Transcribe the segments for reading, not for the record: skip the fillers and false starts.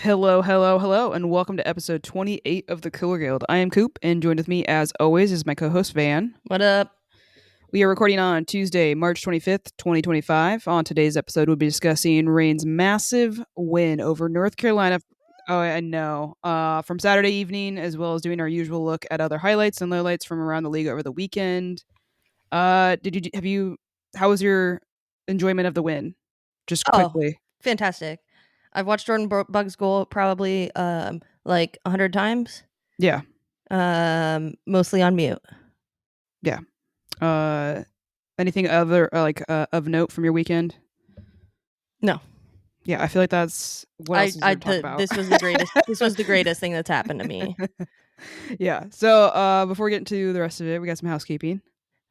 Hello, hello, hello, and welcome to episode 28 of the Cooler Guild. I am Coop, and joined with me, as always, is my co host, Van. What up? We are recording on Tuesday, March 25th, 2025. On today's episode, we'll be discussing Rain's massive win over North Carolina. Oh, I know. From Saturday evening, as well as doing our usual look at other highlights and lowlights from around the league over the weekend. How was your enjoyment of the win? Just Oh, quickly. fantastic. I've watched Jordan Bugs goal probably like 100 times. Yeah. Mostly on mute. Yeah. Uh, Anything other of note from your weekend? No. Yeah, I feel like that's what else is there to talk about. This was the greatest this was the greatest thing that's happened to me. Yeah. So before we get into the rest of it, we got some housekeeping.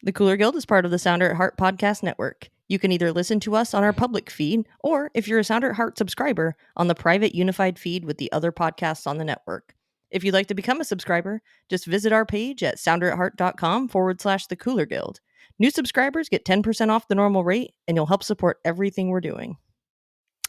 The Cooler Guild is part of the Sounder at Heart podcast network. You can either listen to us on our public feed or if you're a Sounder at Heart subscriber on the private unified feed with the other podcasts on the network. If you'd like to become a subscriber, just visit our page at sounderatheart.com/the Cooler Guild. New subscribers get 10% off the normal rate, and you'll help support everything we're doing.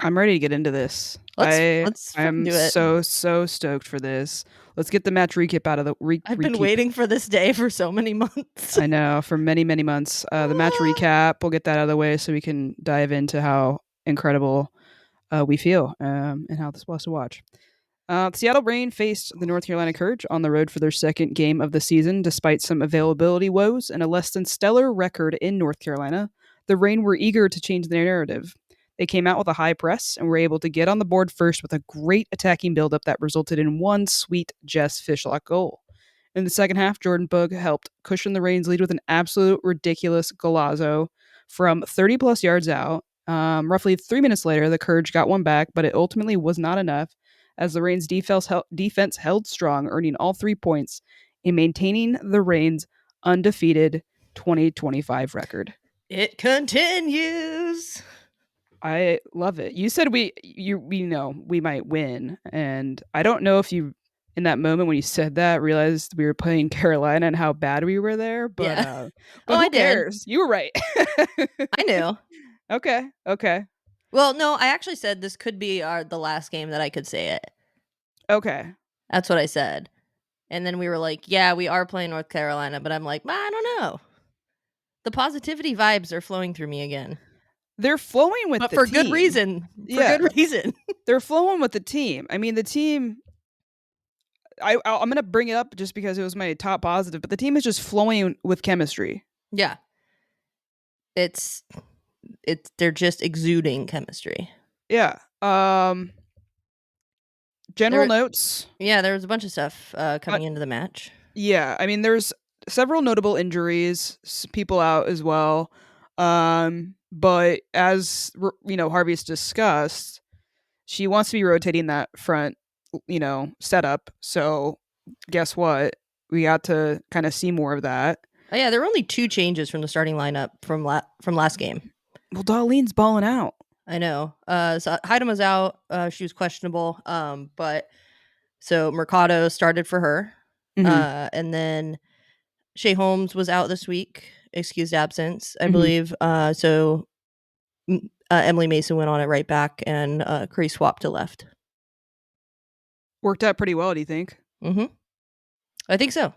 I'm ready to get into this. Let's I'm do it. so stoked for this. Let's get the match recap out of the I've been waiting for this day for so many months. I know, for many months. The match recap, we'll get that out of the way so we can dive into how incredible we feel and how this was to watch. The Seattle Reign faced the North Carolina Courage on the road for their second game of the season. Despite some availability woes and a less than stellar record in North Carolina, the Reign were eager to change the narrative. They came out with a high press and were able to get on the board first with a great attacking buildup that resulted in one sweet Jess Fishlock goal. In the second half, Jordan Bug helped cushion the Reign's lead with an absolute ridiculous golazo from 30 plus yards out. Roughly 3 minutes later, the Courage got one back, but it ultimately was not enough as the Reign's defense held strong, earning all 3 points and maintaining the Reign's undefeated 2025 record. It continues. I love it. You said we know we might win, and I don't know if you in that moment when you said that realized we were playing Carolina and how bad we were there. But Yeah. but who I cares? You were right. I knew. Okay. Well, no, I actually said this could be the last game that I could say it. Okay. That's what I said. And then we were like, yeah, we are playing North Carolina, but I'm like, I don't know. The positivity vibes are flowing through me again. They're flowing with but the for team. good reason. Good reason. They're flowing with the team. I mean, the team. I'm going to bring it up just because it was my top positive, but the team is just flowing with chemistry. Yeah. They're just exuding chemistry. Yeah. General notes. Yeah, there was a bunch of stuff coming into the match. Yeah, I mean, there's several notable injuries, people out as well. But as Harvey's discussed, she wants to be rotating that front, setup. So guess what? We got to kind of see more of that. Oh yeah, there were only 2 changes from the starting lineup from last game. Well, Darlene's balling out. I know. So Haydn was out. She was questionable. But so Mercado started for her. Mm-hmm. And then Shea Holmes was out this week, excused absence, I believe. So Emily Mason went on it right back, and Cree swapped to left. Worked out pretty well, do you think? Mm-hmm. I think so.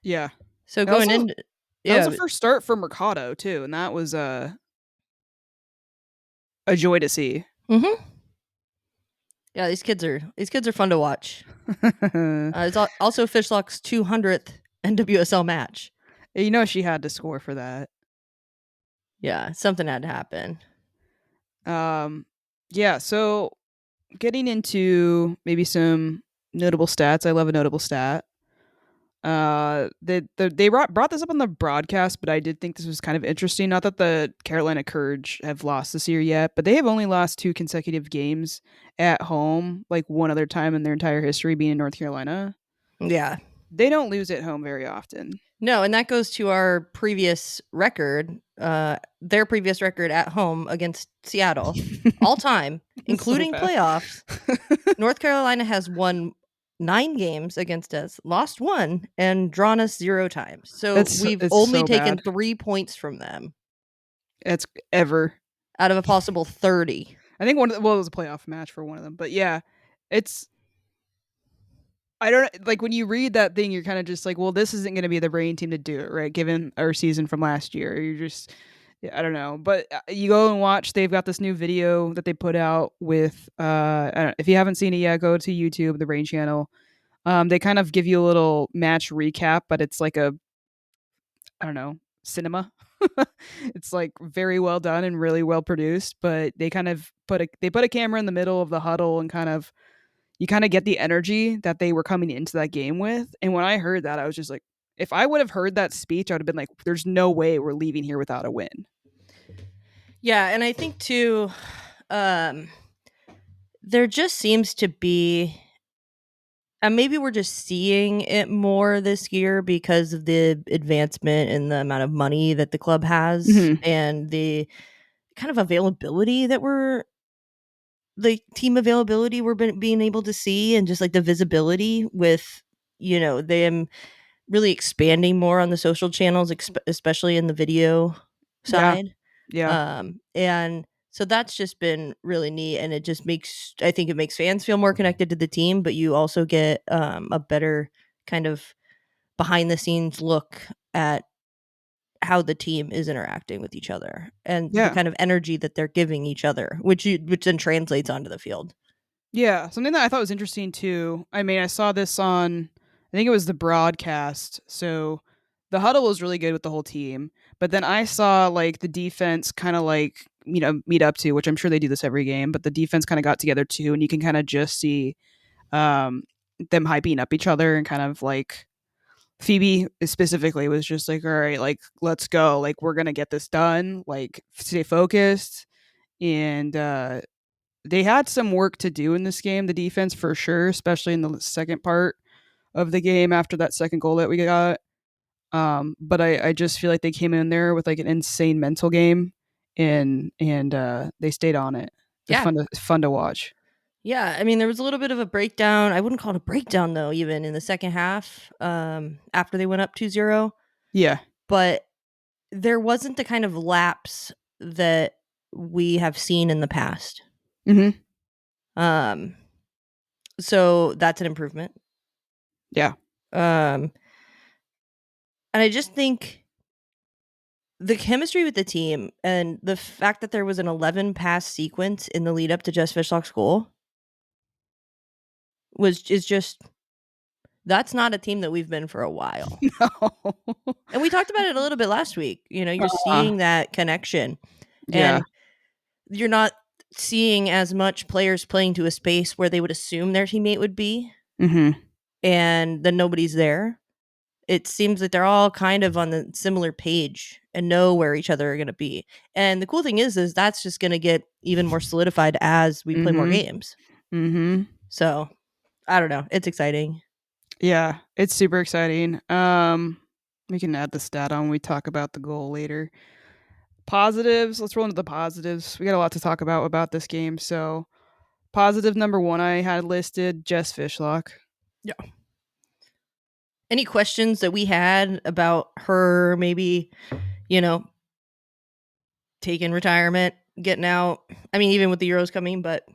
Yeah. So going in, that was the first start for Mercado too, and that was a joy to see. Mm-hmm. Yeah, these kids are fun to watch. It's also Fishlock's 200th NWSL match. She had to score for that. Yeah, something had to happen. Yeah, so getting into maybe some notable stats. I love a notable stat. They brought this up on the broadcast, but I did think this was kind of interesting. Not that the Carolina Courage have lost this year yet, but they have only lost 2 consecutive games at home, like one other time in their entire history being in North Carolina. Yeah. They don't lose at home very often. No, and that goes to our previous record, their previous record at home against Seattle, all time, including playoffs. North Carolina has won 9 games against us, lost 1, and drawn us 0 times. So we've only taken 3 points from them. It's ever out of a possible 30. I think it was a playoff match for one of them, but yeah, It's I don't like when you read that thing, you're kind of just like, well, this isn't going to be the Rain team to do it, right? Given our season from last year, you're just, yeah, I don't know. But you go and watch. They've got this new video that they put out with. I don't know, if you haven't seen it yet, go to YouTube, the Rain channel. They kind of give you a little match recap, but it's like a, I don't know, cinema. It's like very well done and really well produced. But they kind of put a camera in the middle of the huddle and kind of you kind of get the energy that they were coming into that game with. And when I heard that, I was just like, if I would have heard that speech, I would have been like, there's no way we're leaving here without a win. Yeah, and I think too, um, there just seems to be, and maybe we're just seeing it more this year because of the advancement in the amount of money that the club has Hmm. and the kind of availability that the team availability being able to see, and just like the visibility with, them really expanding more on the social channels, especially in the video Yeah. side. Yeah. And so that's just been really neat, and I think it makes fans feel more connected to the team, but you also get a better kind of behind the scenes look at how the team is interacting with each other and the Yeah. kind of energy that they're giving each other, which then translates onto the field. Yeah. Something that I thought was interesting too. I mean, I saw this on, I think it was the broadcast. So the huddle was really good with the whole team. But then I saw like the defense kind of like, meet up to, which I'm sure they do this every game, but the defense kind of got together too. And you can kind of just see um, them hyping up each other and kind of like Phoebe specifically was just like, all right, like, let's go. Like, we're going to get this done. Like, stay focused. And they had some work to do in this game, the defense for sure, especially in the second part of the game after that second goal that we got. But I just feel like they came in there with like an insane mental game and they stayed on it. It's Yeah. fun to watch. Yeah, I mean, there was a little bit of a breakdown. I wouldn't call it a breakdown though, even in the second half, after they went up 2-0. Yeah. But there wasn't the kind of lapse that we have seen in the past. Hmm. Um, so that's an improvement. Yeah. Um, and I just think the chemistry with the team and the fact that there was an 11 pass sequence in the lead up to Jess Fishlock's goal is just, that's not a team that we've been for a while. No. And we talked about it a little bit last week. You're Uh, seeing that connection, yeah. and you're not seeing as much players playing to a space where they would assume their teammate would be, Hmm. and then nobody's there. It seems that they're all kind of on the similar page and know where each other are going to be. And the cool thing is that's just going to get even more solidified as we play more Hmm. games. Hmm. So I don't know. It's exciting. Yeah, it's super exciting. We can add the stat on when we talk about the goal later. Positives. Let's roll into the positives. We got a lot to talk about this game. So, positive number one, I had listed Jess Fishlock. Yeah. Any questions that we had about her maybe, you know, taking retirement, getting out? I mean, even with the Euros coming, but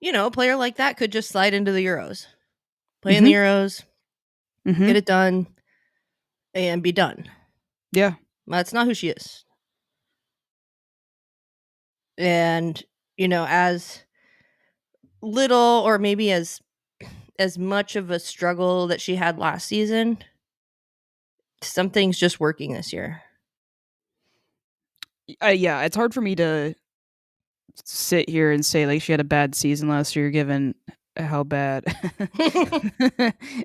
a player like that could just slide into the Euros, play in the Hmm. Euros, Hmm. get it done, and be done. Yeah. That's not who she is. And, as little or maybe as much of a struggle that she had last season, something's just working this year. Yeah. It's hard for me to sit here and say like she had a bad season last year, given how bad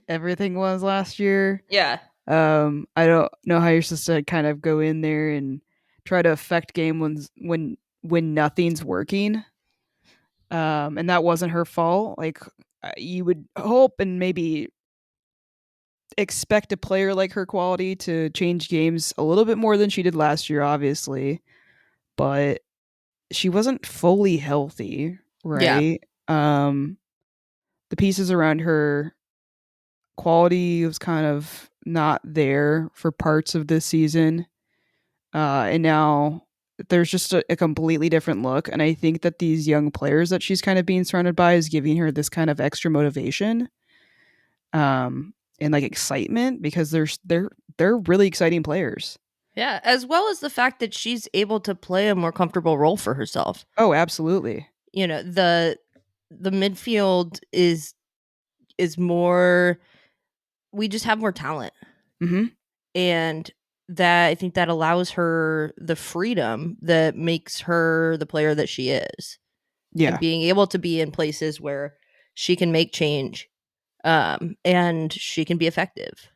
everything was last year. Yeah. I don't know how you're supposed to kind of go in there and try to affect game when nothing's working. And that wasn't her fault. Like you would hope and maybe expect a player like her quality to change games a little bit more than she did last year, obviously, but she wasn't fully healthy, Yeah. right? The pieces around her quality was kind of not there for parts of this season. And now there's just a completely different look, and I think that these young players that she's kind of being surrounded by is giving her this kind of extra motivation, and like excitement because they're really exciting players. Yeah, as well as the fact that she's able to play a more comfortable role for herself. Oh, absolutely. You know, the midfield is more, we just have more talent. Mhm. And that, I think that allows her the freedom that makes her the player that she is, and Yeah. being able to be in places where she can make change, and she can be effective.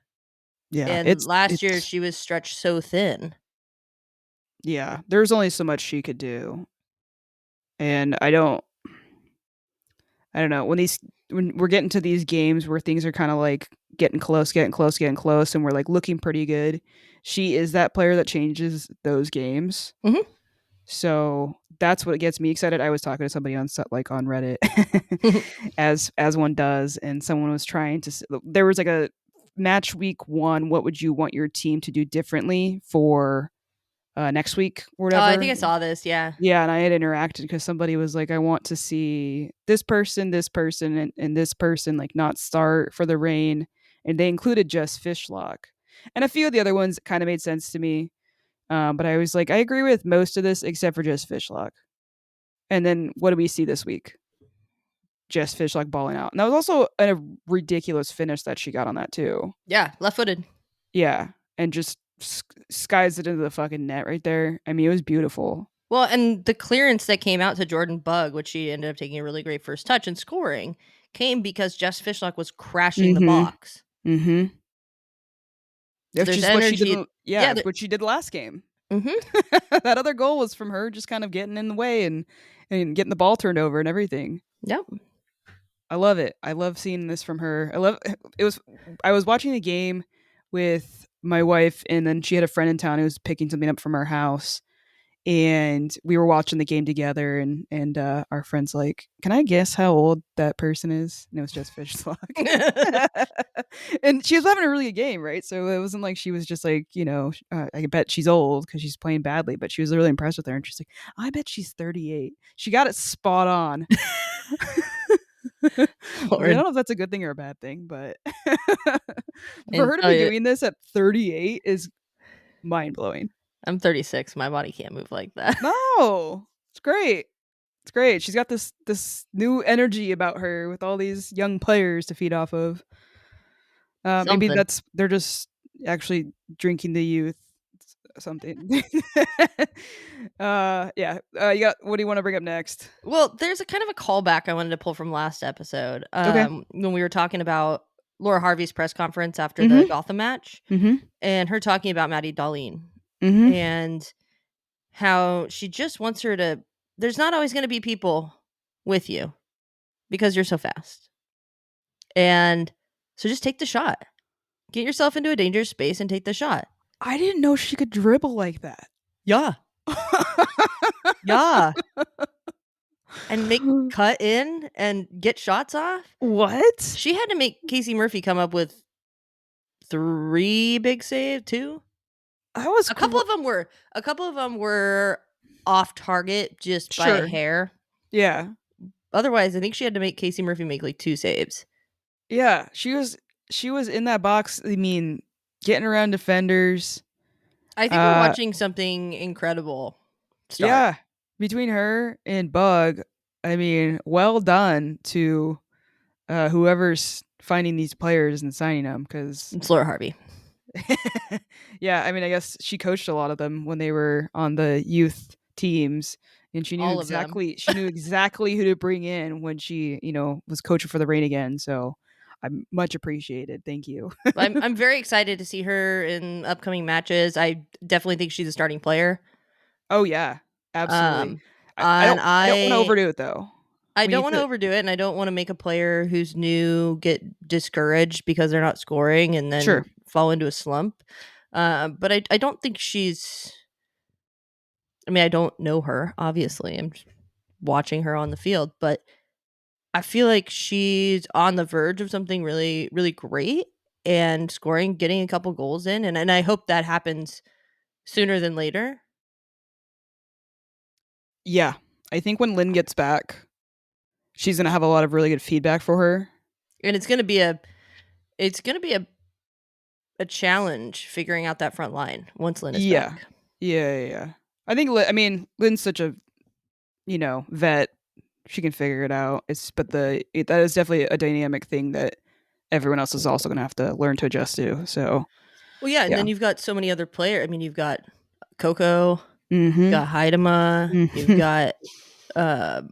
Yeah. And It's last year it's she was stretched so thin. yeah, there's only so much she could do. And I don't know, when we're getting to these games where things are kind of like getting close, getting close, getting close, and we're like looking pretty good. She is that player that changes those games. Mhm. So that's what gets me excited. I was talking to somebody on like on Reddit, as one does, and someone was trying to. There was like a match week 1. What would you want your team to do differently for next week or Oh, I whatever? think I saw this. Yeah. Yeah, and I had interacted because somebody was like, "I want to see this person, and this person like not start for the rain," and they included just Fishlock, and a few of the other ones kind of made sense to me. But I was like, I agree with most of this except for just Fishlock. And then what do we see this week? Just Fishlock balling out, and that was also a ridiculous finish that she got on that too. Yeah, left-footed. Yeah, and just skies it into the fucking net right there. I mean, it was beautiful. Well, and the clearance that came out to Jordan Bug, which she ended up taking a really great first touch and scoring, came because Jess Fishlock was crashing the Mm-hmm. box. Mm-hmm. So That's there's just what she did. energy. Yeah, Yeah. it's what she did last game. Mhm. That other goal was from her just kind of getting in the way and getting the ball turned over and everything. Yep. I love it. I love seeing this from her. I love it was I was watching the game with my wife, and then she had a friend in town who was picking something up from our house, and we were watching the game together, and our friend's like, "Can I guess how old that person is?" And it was just Fishlock. And she was having a really good game, right? So it wasn't like she was just like, I bet she's old because she's playing badly, but she was really impressed with her, and she's like, I bet she's 38. She got it spot on. I was like, I don't Lord. know if that's a good thing or a bad thing, but for And her to tell be you, doing this at 38 is mind blowing. I'm 36. My body can't move like that. No, it's great. It's great. She's got this new energy about her with all these young players to feed off of. Maybe Something. they're just actually drinking the youth something. Yeah. You got what do you want to bring up next? Well, there's a kind of a callback I wanted to pull from last episode. Okay. When we were talking about Laura Harvey's press conference after the Mhm. Gotham match, Mhm. and her talking about Maddie Darlene, Mhm. and how she just wants her to, there's not always going to be people with you because you're so fast. And so just take the shot. Get yourself into a dangerous space and take the shot. I didn't know she could dribble like that. Yeah. Yeah. And make cut in and get shots off. What? She had to make Casey Murphy come up with 3 big save, 2. I was A couple of them were off target just by a sure. hair. Yeah. Otherwise, I think she had to make Casey Murphy make like 2 saves. Yeah, she was in that box, I mean, getting around defenders. I think we're Uh watching something incredible start. yeah, between her and Bug, I mean, well done to whoever's finding these players and signing them cuz It's Laura Harvey. yeah, I mean, I guess she coached a lot of them when they were on the youth teams, and All of them. she knew exactly who to bring in when she, was coaching for the Rain again. So I'm much appreciated. Thank you. I'm very excited to see her in upcoming matches. I definitely think she's a starting player. Oh yeah, absolutely. Um, I and don't want to overdo it though. I We don't need want to to overdo it, and I don't want to make a player who's new get discouraged because they're not scoring and then sure. fall into a slump. But I don't think she's. I mean, I don't know her. Obviously, I'm just watching her on the field, but I feel like she's on the verge of something really, really great and scoring, getting a couple goals in, and I hope that happens sooner than later. Yeah. I think when Lynn gets back, she's gonna have a lot of really good feedback for her. And it's going to be a challenge figuring out that front line once Lynn is Yeah. back. Yeah. I think Lynn's such a, vet. She can figure it out. That is definitely a dynamic thing that everyone else is also gonna have to learn to adjust to. So Well, yeah, and yeah. then you've got so many other players. I mean, you've got Coco, you've Mm-hmm. got Haidema, you've Mm-hmm. got uh,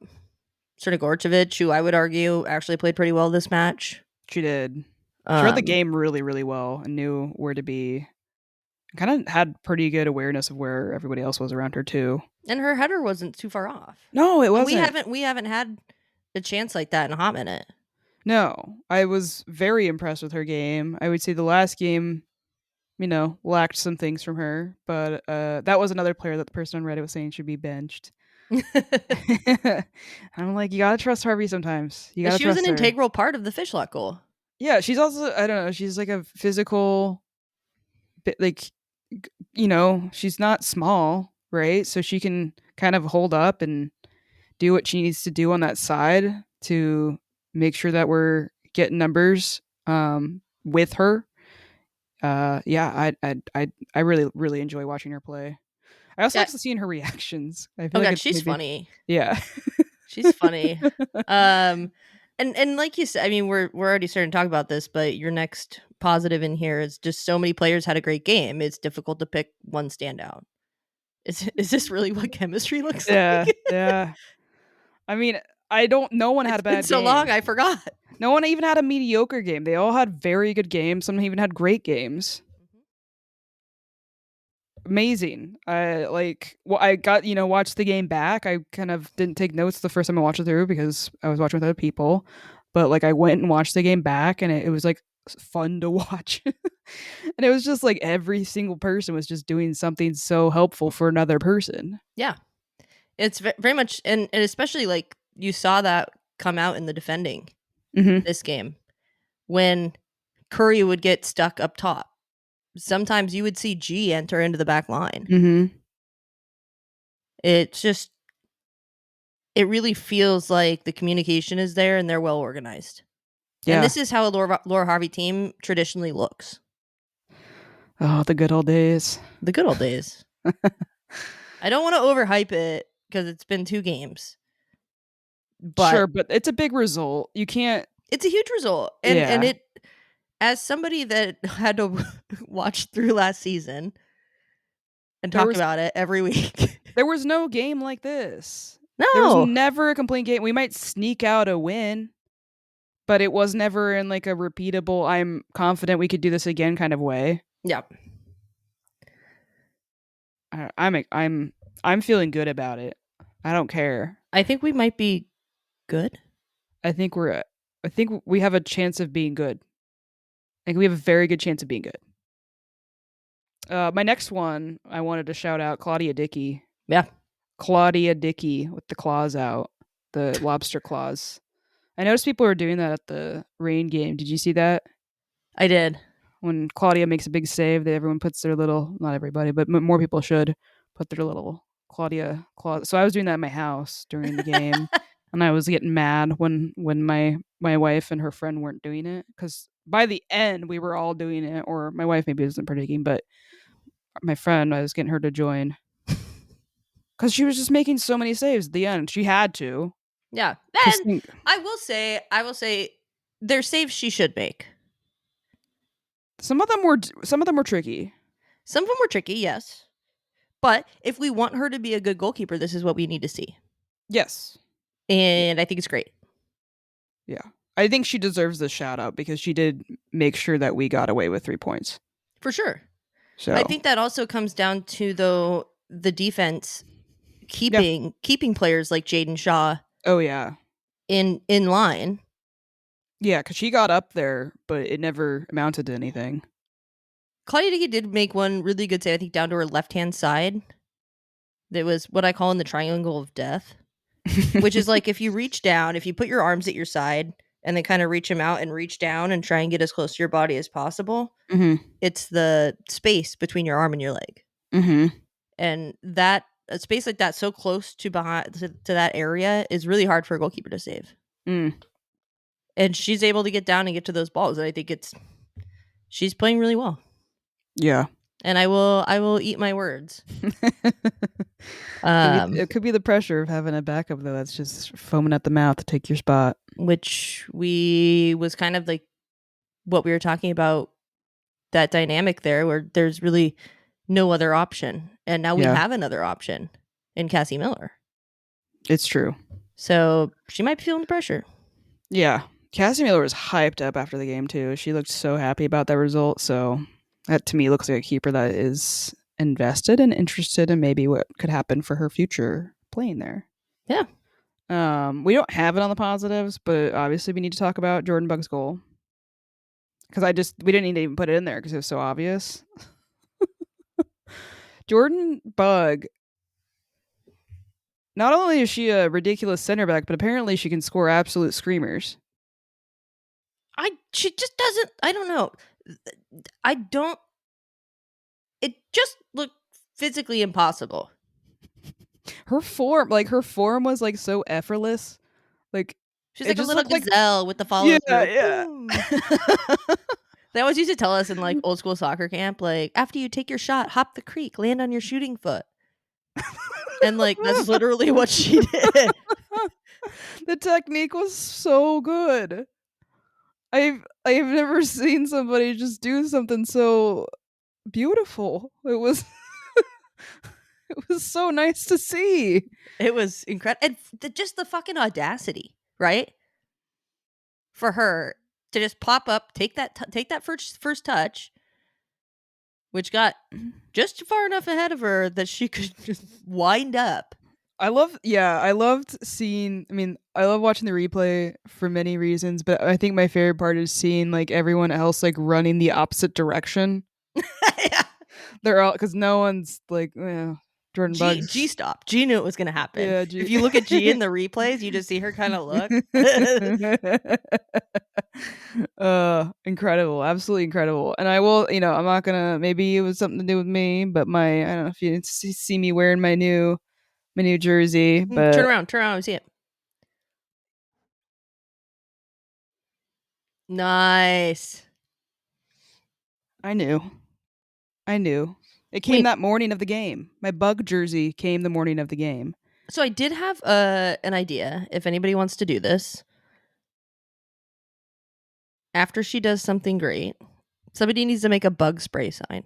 Gorchevich, who I would argue actually played pretty well this match. She did. She read the Um, game really, really well and knew where to be. Kind of had pretty good awareness of where everybody else was around her too. and her header wasn't too far off. No, it And wasn't. we haven't had a chance like that in a hot minute. No, I was very impressed with her game. I would say the last game, lacked some things from her, but that was another player that the person on Reddit was saying should be benched. I'm like, you gotta trust Harvey sometimes. You gotta She was an trust her. integral part of the Fishlock goal. Yeah, she's also, I don't know, she's like a physical bit, like, she's not small, right? So she can kind of hold up and do what she needs to do on that side to make sure that we're getting numbers with her. Yeah, I really really enjoy watching her play. I also Yeah. like seeing her reactions. I feel Oh like god, it's she's maybe funny. yeah. She's funny. Um, and like you said, I mean, we're already starting to talk about this, but your next positive in here is just so many players had a great game. It's difficult to pick one standout. Is this really what chemistry looks Yeah, like? yeah. I mean, I don't no one had It's a been bad so long, game. I forgot. No one even had a mediocre game. They all had very good games. Some even had great games. Amazing. I got, watched the game back. I kind of didn't take notes the first time I watched it through because I was watching with other people. But like I went and watched the game back and it was like fun to watch. And it was just like every single person was just doing something so helpful for another person. Yeah, it's very much, and especially like you saw that come out in the defending Mhm. this game when Curry would get stuck up top. Sometimes you would see G enter into the back line. Mhm. It's just it really feels like the communication is there and they're well organized. And Yeah. this is how a Laura Harvey team traditionally looks. Oh, the good old days. The good old days. I don't want to overhype it because it's been 2 games, but Sure, but it's a big result. You can't it's a huge result. And yeah. it, as somebody that had to watch through last season and There talk was about it every week. there was no game like this. There was No. never a complete game. We might sneak out a win, but it was never in like a repeatable, I'm confident we could do this again kind of way. Yeah. I'm feeling good about it. I don't care. I think we might be good. I think we're I think we have a chance of being good. I think we have a very good chance of being good. My next one, I wanted to shout out Claudia Dickey. Yeah. Claudia Dickey with the claws out, the lobster claws. I noticed people were doing that at the rain game. Did you see that? I did. When Claudia makes a big save, that everyone puts their little, not everybody, but more people should put their little Claudia claws. So I was doing that at my house during the game, and I was getting mad when my wife and her friend weren't doing it because by the end we were all doing it, or my wife maybe wasn't partaking, but my friend, I was getting her to join because she was just making so many saves at the end. She had to. Yeah. Because And I will say there's saves she should make. some of them were tricky. Some of them were tricky, yes. But if we want her to be a good goalkeeper, this is what we need to see. Yes. And I think it's great. Yeah. I think she deserves the shout out because she did make sure that we got away with 3 points. For sure. So I think that also comes down to though the defense yeah. keeping players like Jaden Shaw Oh yeah. in line. Yeah, because she got up there, but it never amounted to anything. Claudia Dickey did make one really good save, I think, down to her left-hand side. That was what I call in the triangle of death, which is like if you reach down, if you put your arms at your side and then kind of reach them out and reach down and try and get as close to your body as possible, Mhm. it's the space between your arm and your leg. Mhm. And that a space like that so close to behind to that area is really hard for a goalkeeper to save. Mm. And she's able to get down and get to those balls. And I think she's playing really well. Yeah. And I will eat my words. It could be the pressure of having a backup though that's just foaming at the mouth to take your spot. Which was kind of like what we were talking about, that dynamic there where there's really no other option. And now we have another option in Cassie Miller. It's true. So she might be feeling the pressure. Yeah. Cassie Miller was hyped up after the game too. She looked so happy about that result. So that to me looks like a keeper that is invested and interested in maybe what could happen for her future playing there. Yeah. We don't have it on the positives, but obviously we need to talk about Jordan Bugg's goal. Because we didn't need to even put it in there because it was so obvious. Jordan Bugg, not only is she a ridiculous center back, but apparently she can score absolute screamers. She just doesn't, I don't know. It just looked physically impossible. Her form was like so effortless. Like she's like a little gazelle with the follow through. Yeah. They always used to tell us in like old school soccer camp, like after you take your shot, hop the creek, land on your shooting foot. And like that's literally what she did. The technique was so good. I've never seen somebody just do something so beautiful. It was it was so nice to see. It was incredible. And just the fucking audacity, right? For her to just pop up, take that first touch, which got just far enough ahead of her that she could just wind up. I loved seeing, I love watching the replay for many reasons, but I think my favorite part is seeing like everyone else like running the opposite direction. Yeah. They're all, because no one's like, Jordan Buggs. G stopped. G knew it was going to happen. Yeah, if you look at G in the replays, you just see her kind of look. Incredible. Absolutely incredible. And I will, I'm not going to, maybe it was something to do with me, but I don't know if you see me wearing my new jersey, but turn around and see it. Nice. I knew it came that morning of the game. My Bug jersey came the morning of the game. So I did have an idea if anybody wants to do this. After she does something great, somebody needs to make a bug spray sign.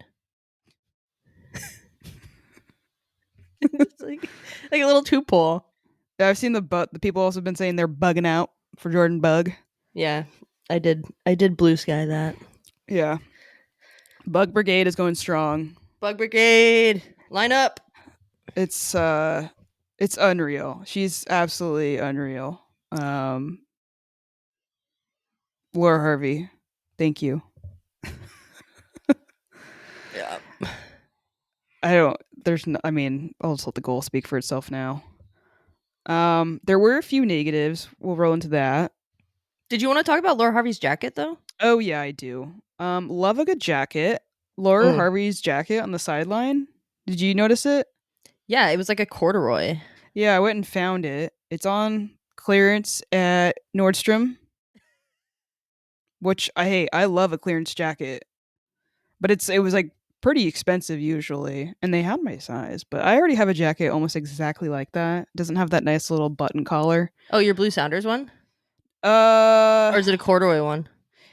It's like a little two pole. Yeah, I've seen the people also been saying they're bugging out for Jordan Bugg. Yeah, I did blue sky that. Yeah. Bug Brigade is going strong. Bug Brigade, line up. It's unreal. She's absolutely unreal. Laura Harvey, thank you. Yeah. I'll just let the goal speak for itself now. There were a few negatives. We'll roll into that. Did you want to talk about Laura Harvey's jacket though? Oh yeah, I do. Love a good jacket. Laura Harvey's jacket on the sideline. Did you notice it? Yeah, it was like a corduroy. Yeah, I went and found it. It's on clearance at Nordstrom. Which I love a clearance jacket. But it was like pretty expensive usually, and they had my size, but I already have a jacket almost exactly like that. It doesn't have that nice little button collar. Oh, your Blue Sounders one? Or is it a corduroy one?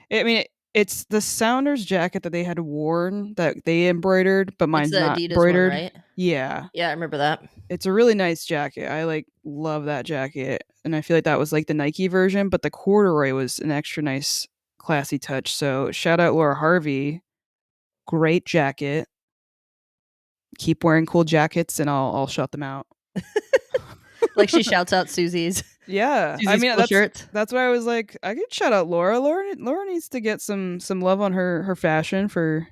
It's the Sounders jacket that they had worn that they embroidered, but mine's not Adidas embroidered. One, right? Yeah. Yeah, I remember that. It's a really nice jacket. I love that jacket, and I feel like that was like the Nike version, but the corduroy was an extra nice, classy touch. So shout out Laura Harvey. Great jacket. Keep wearing cool jackets, and I'll shout them out. Like she shouts out Susie's. Yeah, Susie's cool shirts. That's why I was like, I could shout out Laura. Laura needs to get some love on her fashion for,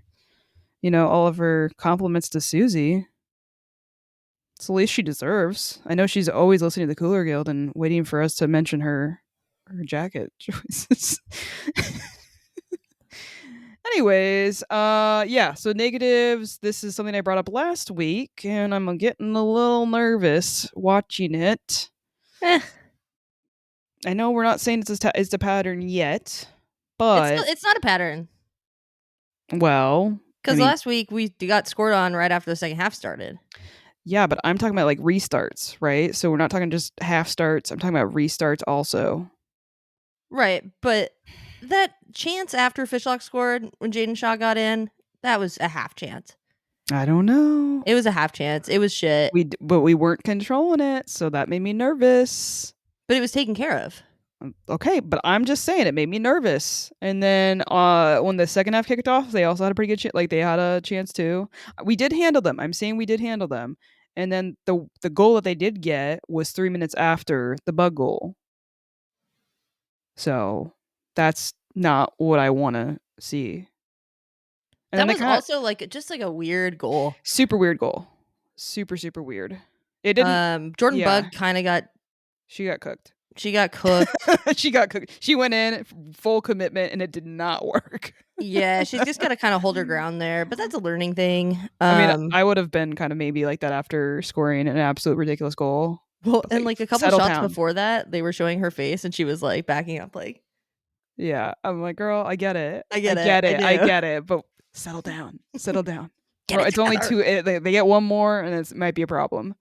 all of her compliments to Susie. It's the least she deserves. I know she's always listening to the Cooler Guild and waiting for us to mention her jacket choices. Anyways, yeah, so negatives. This is something I brought up last week, and I'm getting a little nervous watching it. Eh, I know we're not saying it's a pattern yet, it's but it's not a pattern well, I because mean, last week we got scored on right after the second half started. yeah, but I'm talking about like restarts, right? So we're not talking just half starts. I'm talking about restarts also. Right, but that chance after Fishlock scored when Jaden Shaw got in, that was a half chance. I don't know. It was a half chance. It was shit, But we weren't controlling it, so that made me nervous. but it was taken care of. Okay, but I'm just saying it made me nervous. And then when the second half kicked off, they also had a pretty good chance. Like they had a chance too. We did handle them. I'm saying we did handle them. And then the goal that they did get was 3 minutes after the bug goal. So that's not what I want to see. And That then they was kind of also just like a weird goal. super weird goal, super weird. It didn't. Jordan Yeah, Bug kind of got she got cooked. she got cooked. She got cooked. She went in full commitment, and it did not work. Yeah, she's just got to kind of hold her ground there, but that's a learning thing. I mean, I would have been kind of maybe like that after scoring an absolute ridiculous goal. Well, But, and like a couple settle shots down. before that, they were showing her face, and she was like backing up, like, Yeah, I'm like, girl, I get it. I get it, I I do. get it. But settle down. Settle down. Get it It's only together. two. They get one more, and it might be a problem.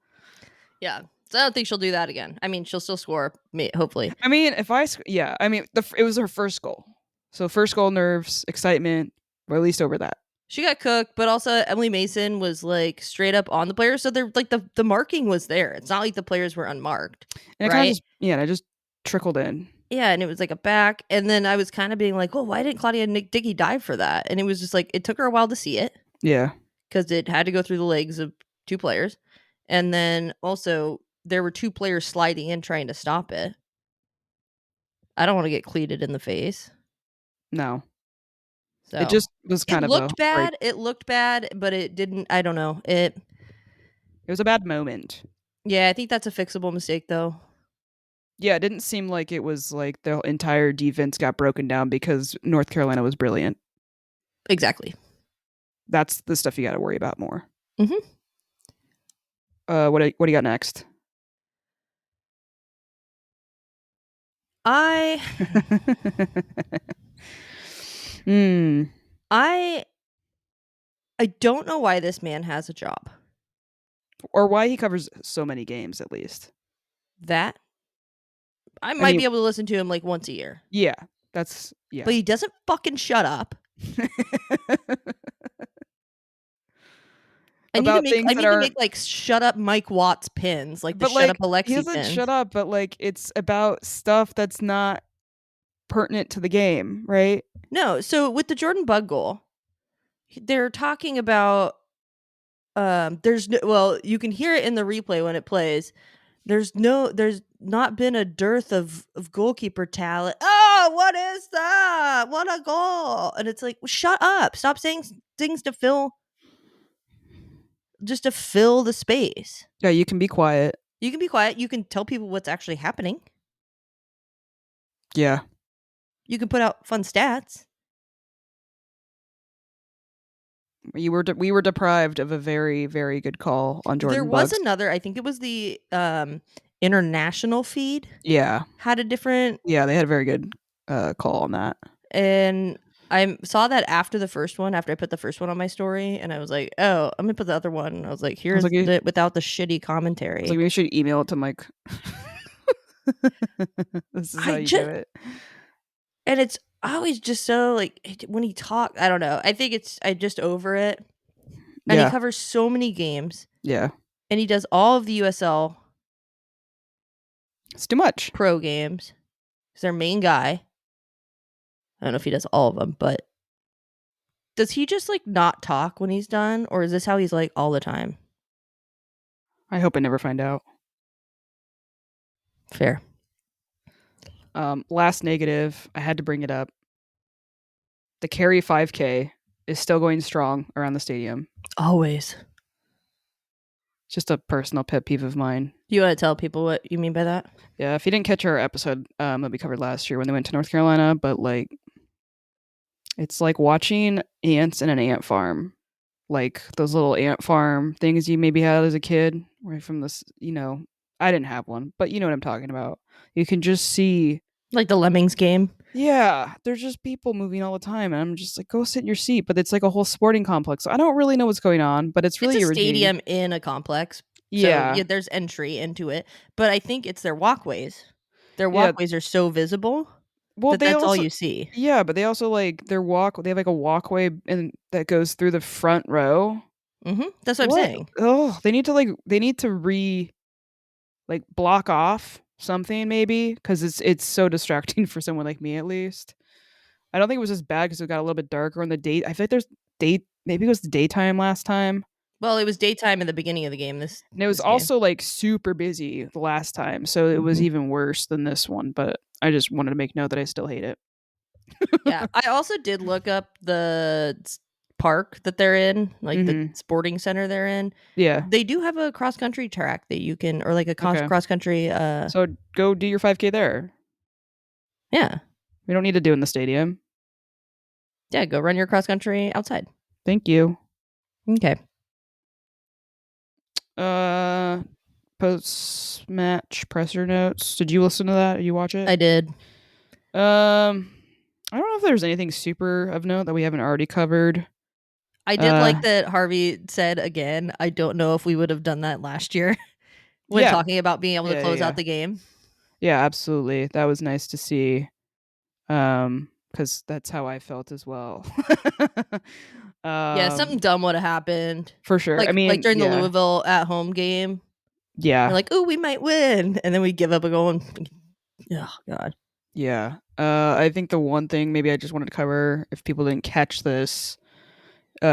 Yeah, so I don't think she'll do that again. I mean, she'll still score, hopefully. I mean, yeah, I mean, it was her first goal. So first goal, nerves, excitement. We're at least over that. She got cooked, but also Emily Mason was like straight up on the players, so they're like the marking was there. It's not like the players were unmarked, And it kind of right? just, yeah, it just trickled in. Yeah, and it was like a back, and then I was kind of being like, "Well, why didn't Claudia Nick Dickey dive for that?" And it was just like it took her a while to see it Yeah. because it had to go through the legs of two players, and then also there were two players sliding in trying to stop it. I don't want to get cleated in the face, No. so It just was it kind of a looked break. bad. It looked bad, but it didn't. I don't know it. It was a bad moment. Yeah, I think that's a fixable mistake though. Yeah, it didn't seem like it was like the entire defense got broken down because North Carolina was brilliant. Exactly. That's the stuff you got to worry about more. Mhm. What do you got next? I Hmm. I I don't know why this man has a job. Or why he covers so many games at least. That I might mean- be able to listen to him like once a year. Yeah, that's yeah. But he doesn't fucking shut up. I need to About make things I that need to are, make like shut up Mike Watts pins, like the but shut like up he Alexi doesn't pins. shut up. But like it's about stuff that's not pertinent to the game, right? No, so with the Jordan Bug goal, they're talking about there's no, well, you can hear it in the replay when it plays. There's not been a dearth of goalkeeper talent. Oh, what is that? What a goal. And it's like, well, shut up. Stop saying things to fill the space. Yeah, you can be quiet. You can be quiet. You can tell people what's actually happening. Yeah. You can put out fun stats. We were deprived of a very very good call on Jordan There was Bugs. another, I think it was the international feed Yeah. had a different, Yeah, they had a very good call on that. and I saw that after the first one, after I put the first one on my story, and I was like, oh, I'm gonna put the other one. And I was like, here's like, it without the shitty commentary. Like we should email it to Mike. This is how you do it. And it's always just so like when he talks, I don't know. I think I just over it. And he Yeah. covers so many games, Yeah. and he does all of the USL It's too much. pro games. He's their main guy. I don't know if he does all of them, but does he just like not talk when he's done, or is this how he's like all the time? I hope I never find out. Fair. Last negative, I had to bring it up. The Carry 5K is still going strong around the stadium. Always. Just a personal pet peeve of mine. Do you want to tell people what you mean by that? Yeah, if you didn't catch our episode that we covered last year when they went to North Carolina, but like It's like watching ants in an ant farm, like those little ant farm things you maybe had as a kid, right from this. I didn't have one, but you know what I'm talking about. You can just see. Like the Lemmings game. Yeah, there's just people moving all the time, and I'm just like, go sit in your seat. But it's like a whole sporting complex. So I don't really know what's going on, but it's It's really a irritating. stadium in a complex. So Yeah, yeah, there's entry into it. But I think it's their walkways. Their yeah. walkways are so visible Well, that they that's all also, you see. yeah, but they also like their walk. They have like a walkway and that goes through the front row. That's what I'm What? saying. Oh, they need to like block off something maybe because it's so distracting for someone like me at least. I don't think it was as bad because it got a little bit darker on the date. I feel like there's date maybe it was the daytime last time. Well, it was daytime in the beginning of the game. And it was This game. also like super busy the last time, so it was Mhm. even worse than this one. But I just wanted to make note that I still hate it. Yeah, I also did look up the park that they're in, like the Hmm. sporting center they're in. Yeah. They do have a cross country track that you can, or like a Okay. cross country. So go do your 5K there. Yeah, We don't need to do it in the stadium. yeah. Go run your cross country outside. Thank you. Okay, Uh, Post match presser notes. Did you listen to that? Did you watch it? I did. I don't know if there's anything super of note that we haven't already covered. I did Uh, like that Harvey said again. I don't know if we would have done that last year when yeah, talking about being able to yeah, yeah, close out yeah. the game. Yeah, absolutely. That was nice to see. Because that's how I felt as well. Yeah, something um, dumb would have happened. for sure. I Like mean, during the yeah, Louisville at home game. We're yeah, like, oh, we might win. And then we give up a goal and oh god. yeah. I think the one thing maybe I just wanted to cover if people didn't catch this,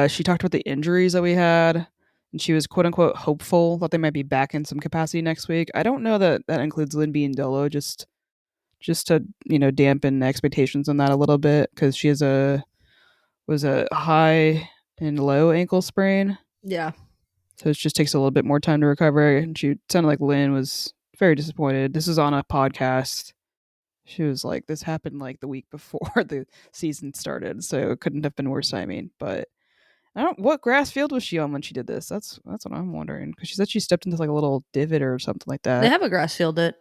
she talked about the injuries that we had, and she was quote unquote hopeful that they might be back in some capacity next week. I don't know that that includes Linby and Dolo, just to dampen expectations on that a little bit because she has a was a high and low ankle sprain, Yeah. so it just takes a little bit more time to recover. And she sounded like Lynn was very disappointed. This is on a podcast. She was like, "This happened like the week before the season started, so it couldn't have been worse timing." But I don't. What grass field was she on when she did this? That's what I'm wondering because she said she stepped into like a little divot or something like They that. have a grass field it.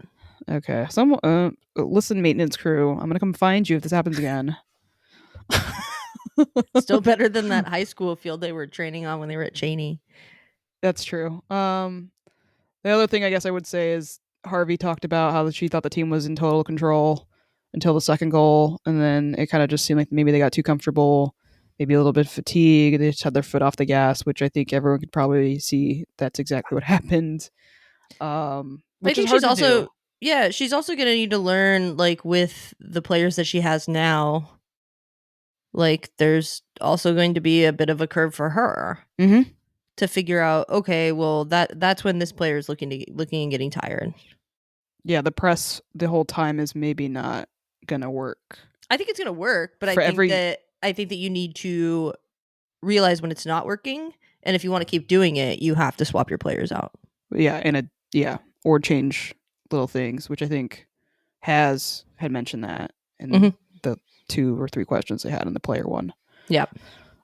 Okay, listen, maintenance crew, I'm gonna come find you if this happens again. Still better than that high school field they were training on when they were at Cheney. That's true. The other thing I guess I would say is Harvey talked about how she thought the team was in total control until the second goal, and then it kind of just seemed like maybe they got too comfortable, maybe a little bit fatigued. They just had their foot off the gas, which I think everyone could probably see that's exactly what happened. But I Which is think she's hard to also do. she's also gonna need to learn like with the players that she has now. Like there's also going to be a bit of a curve for her Hmm. to figure out, okay, well that's when this player is looking and getting tired. Yeah, the press the whole time is maybe not gonna work I think it's gonna work, but for every. I think that you need to realize when it's not working, and if you want to keep doing it, you have to swap your players out. Yeah, or change little things, which I think had mentioned that in Hmm. the 2 or 3 questions they had in the player one, Yeah.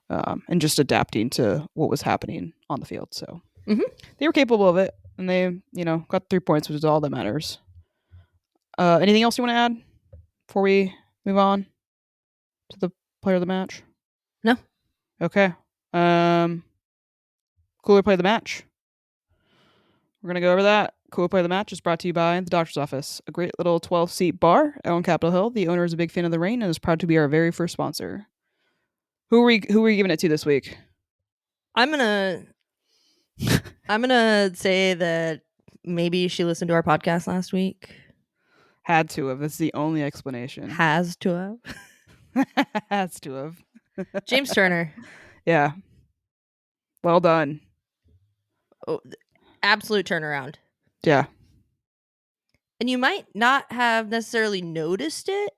and just adapting to what was happening on the field. So Hmm. they were capable of it, and they got 3 points, which is all that matters. Anything else you want to add before we move on to the player of the match? No. Okay. Um, Cooler play of the match. We're gonna go over that. Cool Play of the Match is brought to you by the Doctor's Office, a great little 12-seat bar out on Capitol Hill. The owner is a big fan of the rain and is proud to be our very first sponsor. Who are we giving it to this week? I'm gonna I'm gonna say that maybe she listened to our podcast last week. Had to have. That's the only explanation. Has to have. Has to have. James Turner. Yeah. Well done. Oh, absolute turnaround. Yeah. And you might not have necessarily noticed it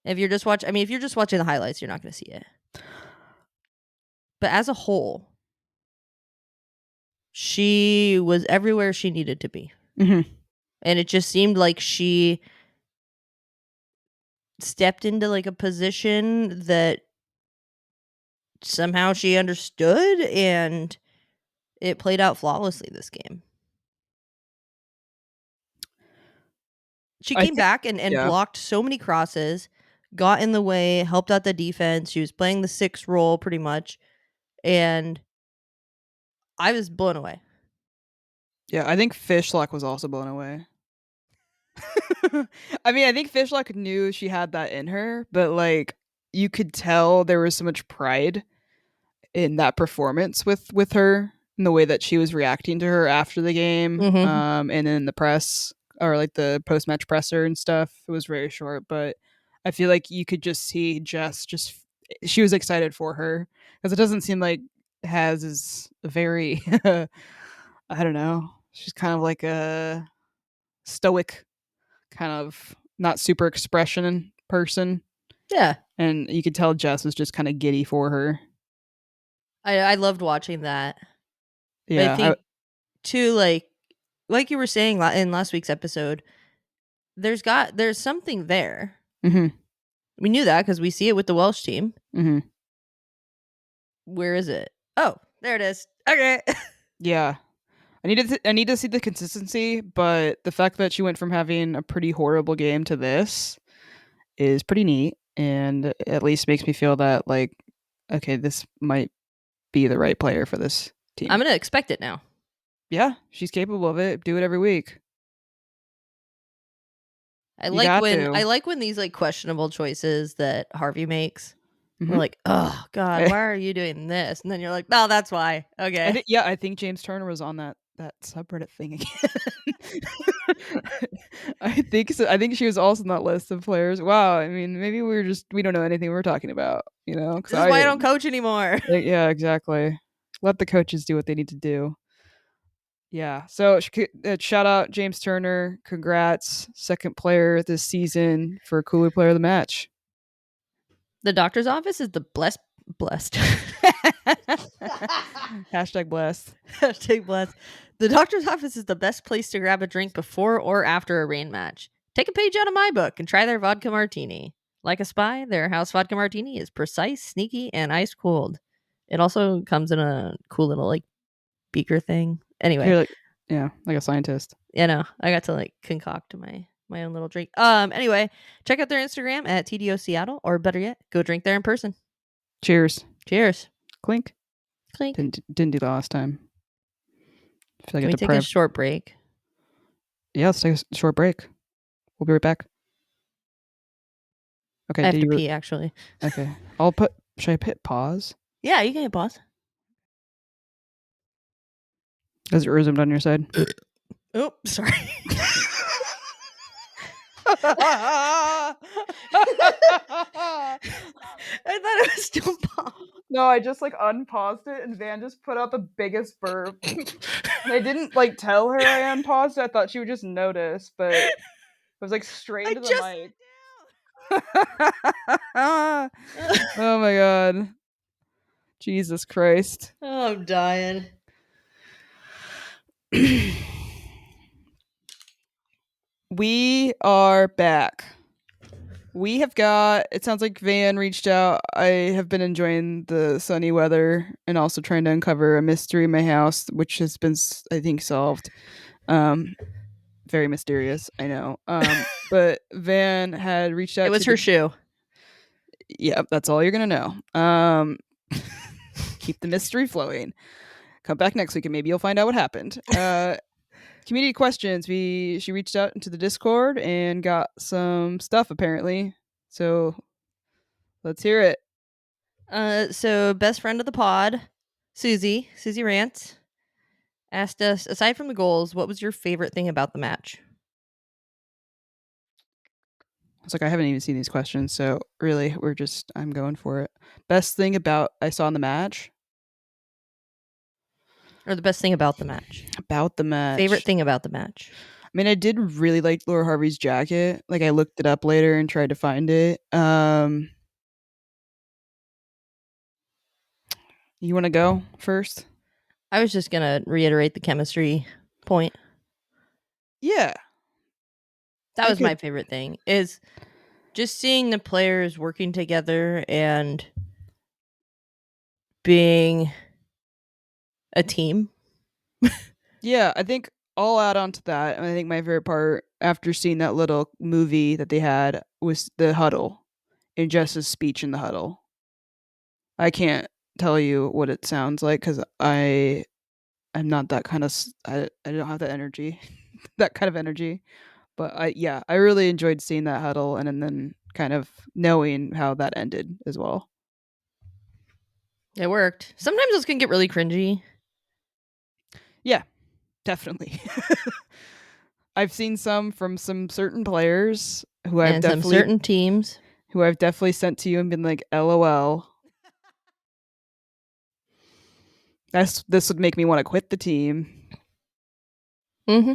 if you're just watching. I mean, if you're just watching the highlights, you're not going to see it. But as a whole, she was everywhere she needed to be. Hmm. And it just seemed like she stepped into like a position that somehow she understood, and it played out flawlessly this game. She I came think, back and yeah, blocked so many crosses, got in the way, helped out the defense. She was playing the 6 role pretty much, and I was blown away. yeah. I think Fishlock was also blown away. I mean, I think Fishlock knew she had that in her, but like you could tell there was so much pride in that performance with her in the way that she was reacting to her after the game, Mhm. and in the press or like the post match presser and stuff. It was very short, but I feel like you could just see Jess just she was excited for her because it doesn't seem like Has is a very I don't know. She's kind of like a stoic kind of not super expression person, Yeah. and you could tell Jess was just kind of giddy for her. I loved watching that. But I Yeah, think too, like you were saying in last week's episode, there's something there. mhm, We knew that because we see it with the Welsh team. mhm. Where is it? Oh, there it is. Okay. Yeah. I need to see the consistency, but the fact that she went from having a pretty horrible game to this is pretty neat and at least makes me feel that like okay, this might be the right player for this I'm team. gonna expect it now. Yeah, she's capable of it. Do it every week. I You like got when to. I like when these like questionable choices that Harvey makes. We're Mhm. like, oh God, why are you doing this? And then you're like, oh, that's why. I Okay. think yeah, I think James Turner was on that subreddit thing again. I think so. I think she was also on that list of players. Wow, I mean, maybe we don't know anything we're talking about, you know? Because This is I why I don't didn't. coach anymore. Yeah, exactly. Let the coaches do what they need to do. Yeah. So shout out James Turner. Congrats, second player this season for Cooler Player of the Match. The doctor's office is the blessed. Hashtag blessed. Hashtag blessed. The doctor's office is the best place to grab a drink before or after a rain match. Take a page out of my book and try their vodka martini. Like a spy, their house vodka martini is precise, sneaky, and ice cold. It also comes in a cool little like beaker thing. Anyway, You're like, yeah, like a scientist. I got to like concoct my own little drink. Anyway, check out their Instagram at TDO Seattle, or better yet, go drink there in person. Cheers. Cheers. Clink. Clink. Didn't do that last time. I feel like I Can have we to take a prep. short break? Yeah, let's take a short break. We'll be right back. Okay, I have did to you? pee actually. Okay, I'll put. Should I hit pause? Yeah, you can hit pause. Has it resumed on your side? Oh, sorry. I I thought it was still paused. No, I just like unpaused it, and Van just put out the biggest burp. And I didn't like tell her I unpaused it. I thought she would just notice, but it was like straight I into the just mic. Oh my god. Jesus Christ. Oh, I'm dying. We are back. We have got, it sounds like Van reached out. I have been enjoying the sunny weather and also trying to uncover a mystery in my house, which has been, I think, solved. Um, very mysterious, I know. But Van had reached It out was to her the, shoe. yeah, that's all you're going to know. Keep the mystery flowing. Come back next week and maybe you'll find out what happened. Community questions. She reached out into the Discord and got some stuff apparently. So let's hear it. So best friend of the pod, Susie Rant, asked us, aside from the goals, what was your favorite thing about the match? I was like, I haven't even seen these questions, so really, I'm going for it. Best thing about I saw in the match. Or the best thing about the match? About the Favorite match. thing about the match? I mean, I did really like Laura Harvey's jacket. Like, I looked it up later and tried to find it. You want to go first? I was just gonna reiterate the chemistry point. Yeah, That I was could. my favorite thing. Is Just seeing the players working together and being a team. Yeah, I think I'll add on to that. And I think my favorite part after seeing that little movie that they had was the huddle and Jess's speech in the huddle. I can't tell you what it sounds like because I'm not that kind of I don't have that energy, that kind of energy. But I really enjoyed seeing that huddle and then kind of knowing how that ended as well. It worked. Sometimes those can get really cringy. Yeah, definitely. I've seen some from some certain players And some certain teams. who I've definitely sent to you and been like, "LOL." This would make me want to quit the team. Mm-hmm.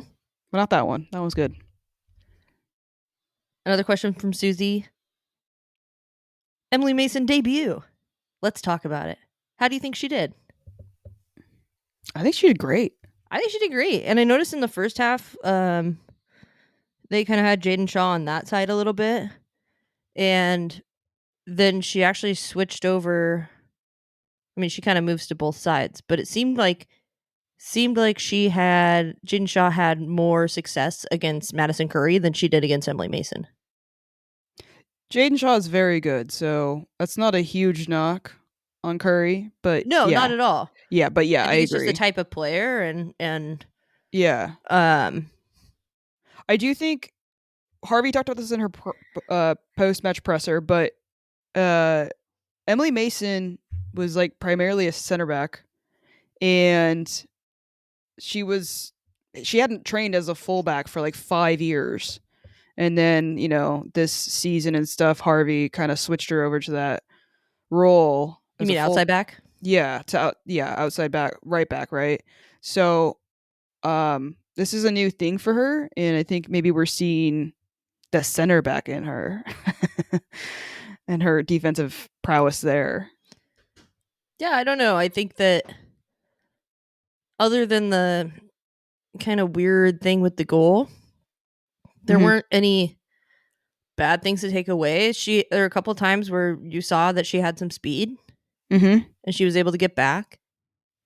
But not that one. That one's good. Another question from Susie. Emily Mason debut. Let's talk about it. How do you think she did? I think she did great. I think she did great. And I noticed in the first half, they kind of had Jaden Shaw on that side a little bit. And then she actually switched over. I mean, she kind of moves to both sides, but it seemed like Jaden Shaw had more success against Madison Curry than she did against Emily Mason. Jaden Shaw is very good, so that's not a huge knock on Curry, but No, not yeah. at all. Yeah, but yeah, I I think it's just the agree. type of player and Yeah. um I do think Harvey talked about this in her post-match presser, but uh Emily Mason was like primarily a center back and she hadn't trained as a fullback for like 5 years. And then, this season and stuff, Harvey kind of switched her over to that role you as a mean full outside back? outside back, right back, right? So, this is a new thing for her and I think maybe we're seeing the center back in her and her defensive prowess there. Yeah, I don't know. I think that other than the kind of weird thing with the goal, there Mhm. weren't any bad things to take away. There were a couple times where you saw that she had some speed Mhm. and she was able to get back,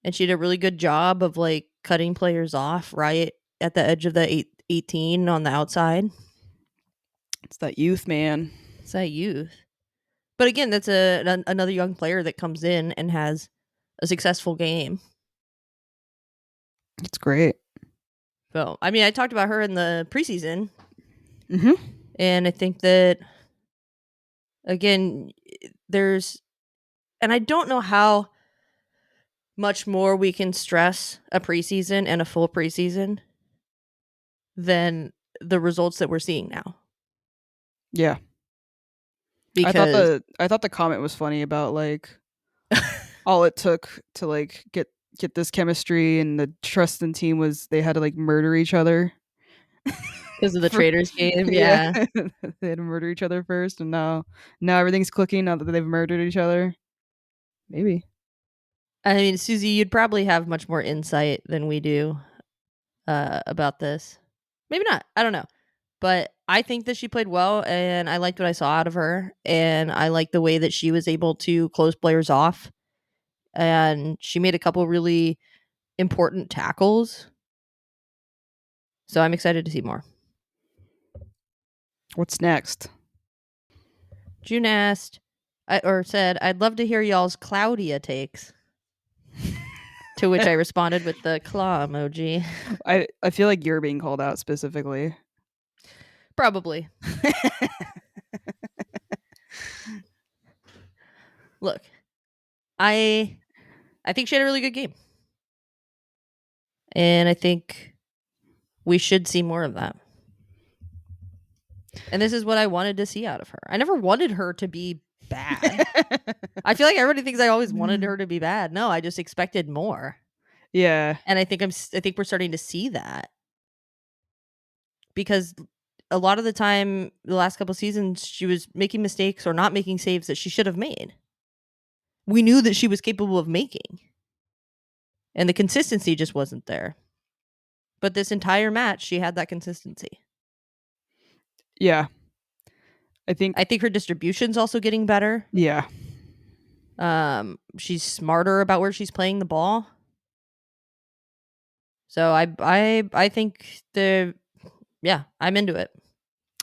and she did a really good job of like cutting players off right at the edge of the 18 on the outside. It's that youth, man. It's that youth. But again, that's another young player that comes in and has a successful game. It's great. So, I mean, I talked about her in the preseason, Mhm. and I think that again, there's, and I don't know how much more we can stress a preseason and a full preseason than the results that we're seeing now. Yeah. Because I thought the comment was funny about like all it took to like get this chemistry and the trust in team was they had to like murder each other. of the For Traders game, yeah, yeah. they had to murder each other first, and now everything's clicking now that they've murdered each other. Maybe. I mean, Susie, you'd probably have much more insight than we do about this. Maybe not. I don't know. But I think that she played well, and I liked what I saw out of her, and I liked the way that she was able to close players off, and she made a couple really important tackles. So I'm excited to see more. What's next? June asked, or said, "I'd love to hear y'all's Claudia takes." To which I responded with the claw emoji. I feel like you're being called out specifically. Probably. Look, I think she had a really good game. And I think we should see more of that. And this is what I wanted to see out of her. I never wanted her to be bad. I feel like everybody thinks I always wanted her to be bad. No, I just expected more. Yeah. And I think we're starting to see that. Because a lot of the time the last couple seasons she was making mistakes or not making saves that she should have made. We knew that she was capable of making. And the consistency just wasn't there. But this entire match she had that consistency. Yeah. I think, I think her distribution's also getting better. yeah, She's smarter about where she's playing the ball. So I think I'm into it.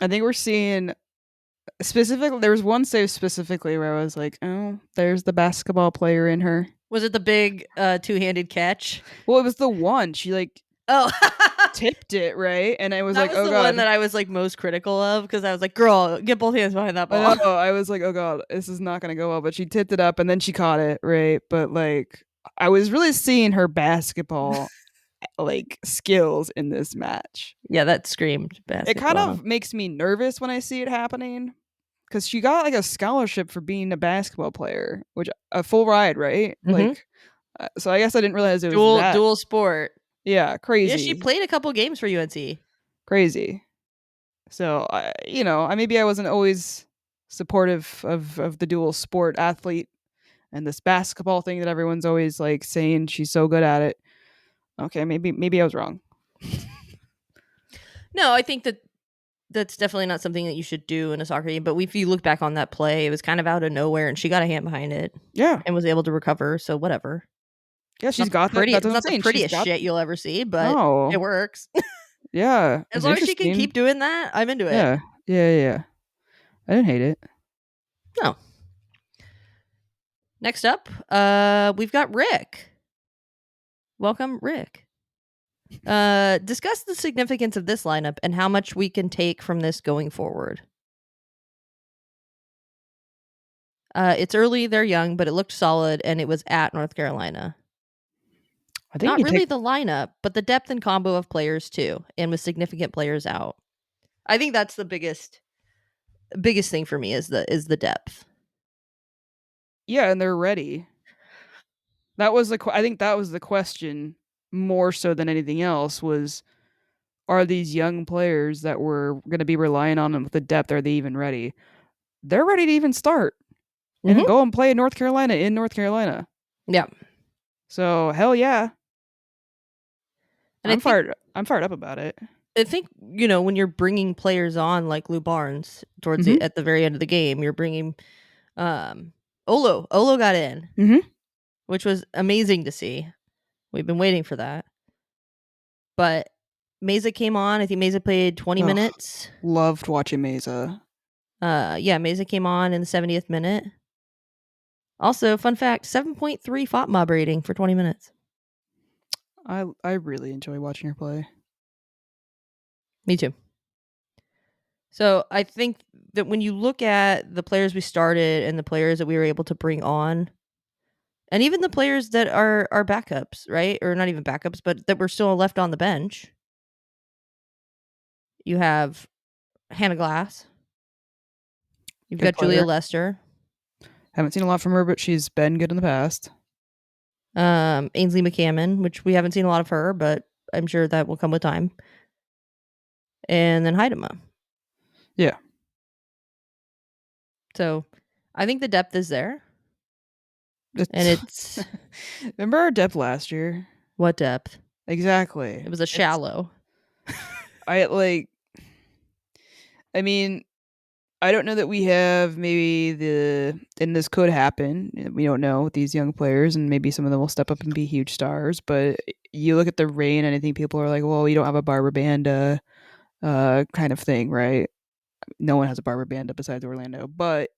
I think we're seeing specifically. There was one save specifically where I was like, oh, there's the basketball player in her. Was it the big two-handed catch? Well, it was the one she like Oh, tipped it right, and I was that like, was oh the one god. that I was like most critical of because I was like, girl, get both hands behind that I ball. know. I was like, oh god, this is not gonna go well. But she tipped it up, and then she caught it right. But like, I was really seeing her basketball like skills in this match. Yeah, that screamed It kind basketball. of makes me nervous when I see it happening because she got like a scholarship for being a basketball player, which a full ride, right? Mm-hmm. Like, so I guess I didn't realize it was Dual that. dual sport. Yeah, Yeah, she crazy, played a couple games for UNC. crazy. So I maybe I wasn't always supportive of the dual sport athlete and this basketball thing that everyone's always like saying she's so good at it. Okay, maybe I was wrong. No, I think that's definitely not something that you should do in a soccer game. But if you look back on that play, it was kind of out of nowhere, and she got a hand behind it Yeah, and was able to recover. So whatever. yeah, It's not she's the got that. pretty. That's It's what I'm not the saying. She's prettiest got shit you'll ever see, but it no. works. Yeah, As it's long as she can interesting. keep doing that, I'm into it. Yeah, yeah. I didn't hate it. No. Next up, we've got Rick. Welcome, Rick. Discuss the significance of this lineup and how much we can take from this going forward. It's early, they're young, but it looked solid, and it was at North Carolina. I think Not you really take. the lineup, but the depth and combo of players too, and with significant players out. I think that's the biggest thing for me is the depth. Yeah, and they're ready. That was I think that was the question more so than anything else was are these young players that we're going to be relying on with the depth are they even ready? They're ready to even start and Mm-hmm. go and play in North Carolina in North Carolina. Yeah, So hell yeah, and I think I'm fired up about it. I think when you're bringing players on like Lou Barnes towards Mm-hmm. at the very end of the game, you're bringing um Olo. Olo got in, Mm-hmm. which was amazing to see. We've been waiting for that. But Mesa came on. I think Mesa played 20 Oh, minutes. loved watching Mesa. Yeah, Mesa came on in the 70th minute. Also, fun fact, 7.3 FOT mob rating for 20 minutes. I really enjoy watching her play. Me too. So I think that when you look at the players we started and the players that we were able to bring on, and even the players that are backups, right? Or not even backups, but that were still left on the bench. You have Hannah Glass. You've Good got Julia player. Lester. Haven't seen a lot from her, but she's been good in the past. Ainsley McCammon, which we haven't seen a lot of her, but I'm sure that will come with time. And then Heidema. Yeah. So I think the depth is there. And it's remember our depth last year? what depth? Exactly. It was a shallow. I like. I mean, I don't know that we have maybe and this could happen. We don't know with these young players, and maybe some of them will step up and be huge stars. But you look at the Reign, and I think people are like, "Well, we don't have a Barbara Banda, kind of thing, right?" No one has a Barbara Banda besides Orlando, but